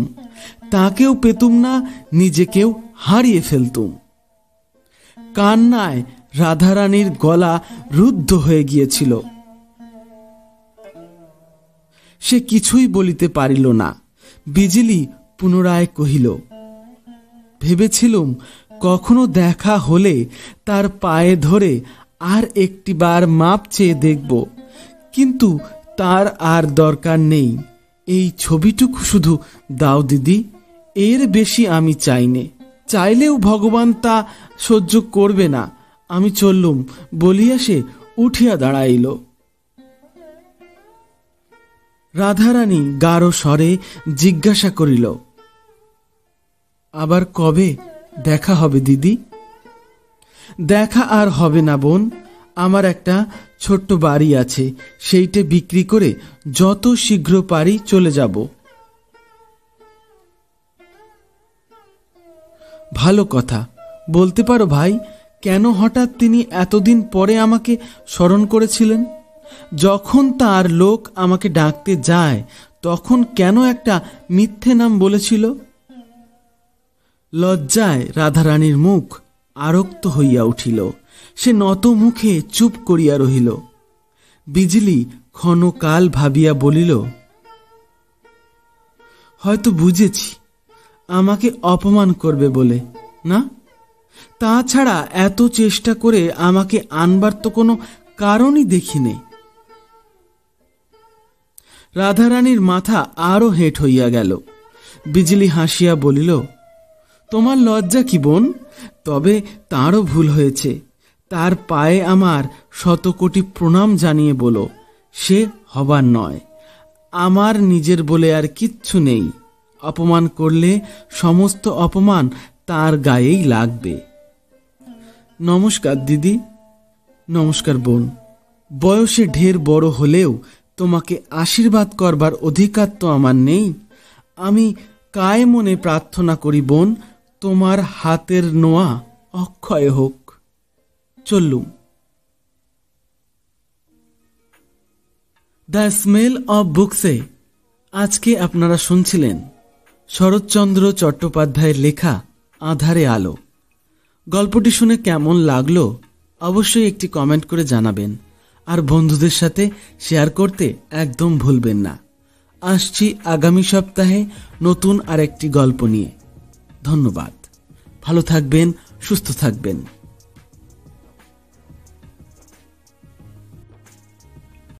তাকেও পেতুম না, নিজেকেও হারিয়ে ফেলতুম। কান্নায় রাধারানীর গলা রুদ্ধ হয়ে গিয়েছিল। সে কিছুই বলিতে পারিল না। বিজলি পুনরায় কহিল, ভেবেছিলুম কখনো দেখা হলে তার পায়ে ধরে আর একটিবার মাপ চেয়ে দেখব, কিন্তু তার আর দরকার নেই। এই ছবিটুকু শুধু দাও দিদি, এর বেশি আমি চাইনে। চাইলেও ভগবান তা সহ্য করবে না। আমি চললুম বলিয়া সে উঠিয়া দাঁড়াইল। রাধারানী গাঢ় স্বরে জিজ্ঞাসা করিল, আবার কবে দেখা হবে দিদি? দেখা আর হবে না বোন, আমার একটা ছোট্ট বাড়ি আছে, সেইটে বিক্রি করে যত শীঘ্র পারি চলে যাব। ভালো কথা, বলতে পারো ভাই, কেন হঠাৎ তিনি এতদিন পরে আমাকে স্মরণ করেছিলেন? যখন তার লোক আমাকে ডাকতে যায় তখন কেন একটা মিথ্যে নাম বলেছিল? লজ্জায় রাধারানীর মুখ আরক্ত হইয়া উঠিল। সে নত মুখে চুপ করিয়া রহিল। বিজলি ক্ষণকাল ভাবিয়া বলিল, হয়তো বুঝেছি আমাকে অপমান করবে বলে, না? তাছাড়া এত চেষ্টা করে আমাকে আনবার তো কোনো কারণই দেখিনি। রাধারানীর মাথা আরো হেঁট হইয়া গেল। বিজলি হাসিয়া বলিল, তোমার লজ্জা কি বোন? তবে তারও ভুল হয়েছে। তার পায়ে আমার 100 কোটি প্রণাম জানিয়ে বলো, সে হবার নয়। আমার নিজের বলে আর কিচ্ছু নেই। অপমান করলে সমস্ত অপমান তার গায়েই লাগবে। নমস্কার দিদি। নমস্কার বোন। বয়সে ঢের বড় হলেও তোমাকে আশীর্বাদ করবার অধিকার তো আমার নেই। আমি কায় মনে প্রার্থনা করি বোন, তোমার হাতের নোয়া অক্ষয় হোক। চললুম। দ্য স্মেল অব বুকসে আজকে আপনারা শুনছিলেন শরৎচন্দ্র চট্টোপাধ্যায়ের লেখা আঁধারে আলো। গল্পটি শুনে কেমন লাগলো অবশ্যই একটি কমেন্ট করে জানাবেন, আর বন্ধুদের সাথে শেয়ার করতে একদম ভুলবেন না। আসছি আগামী সপ্তাহে নতুন আরেকটি গল্প নিয়ে। ধন্যবাদ। ভালো থাকবেন, সুস্থ থাকবেন।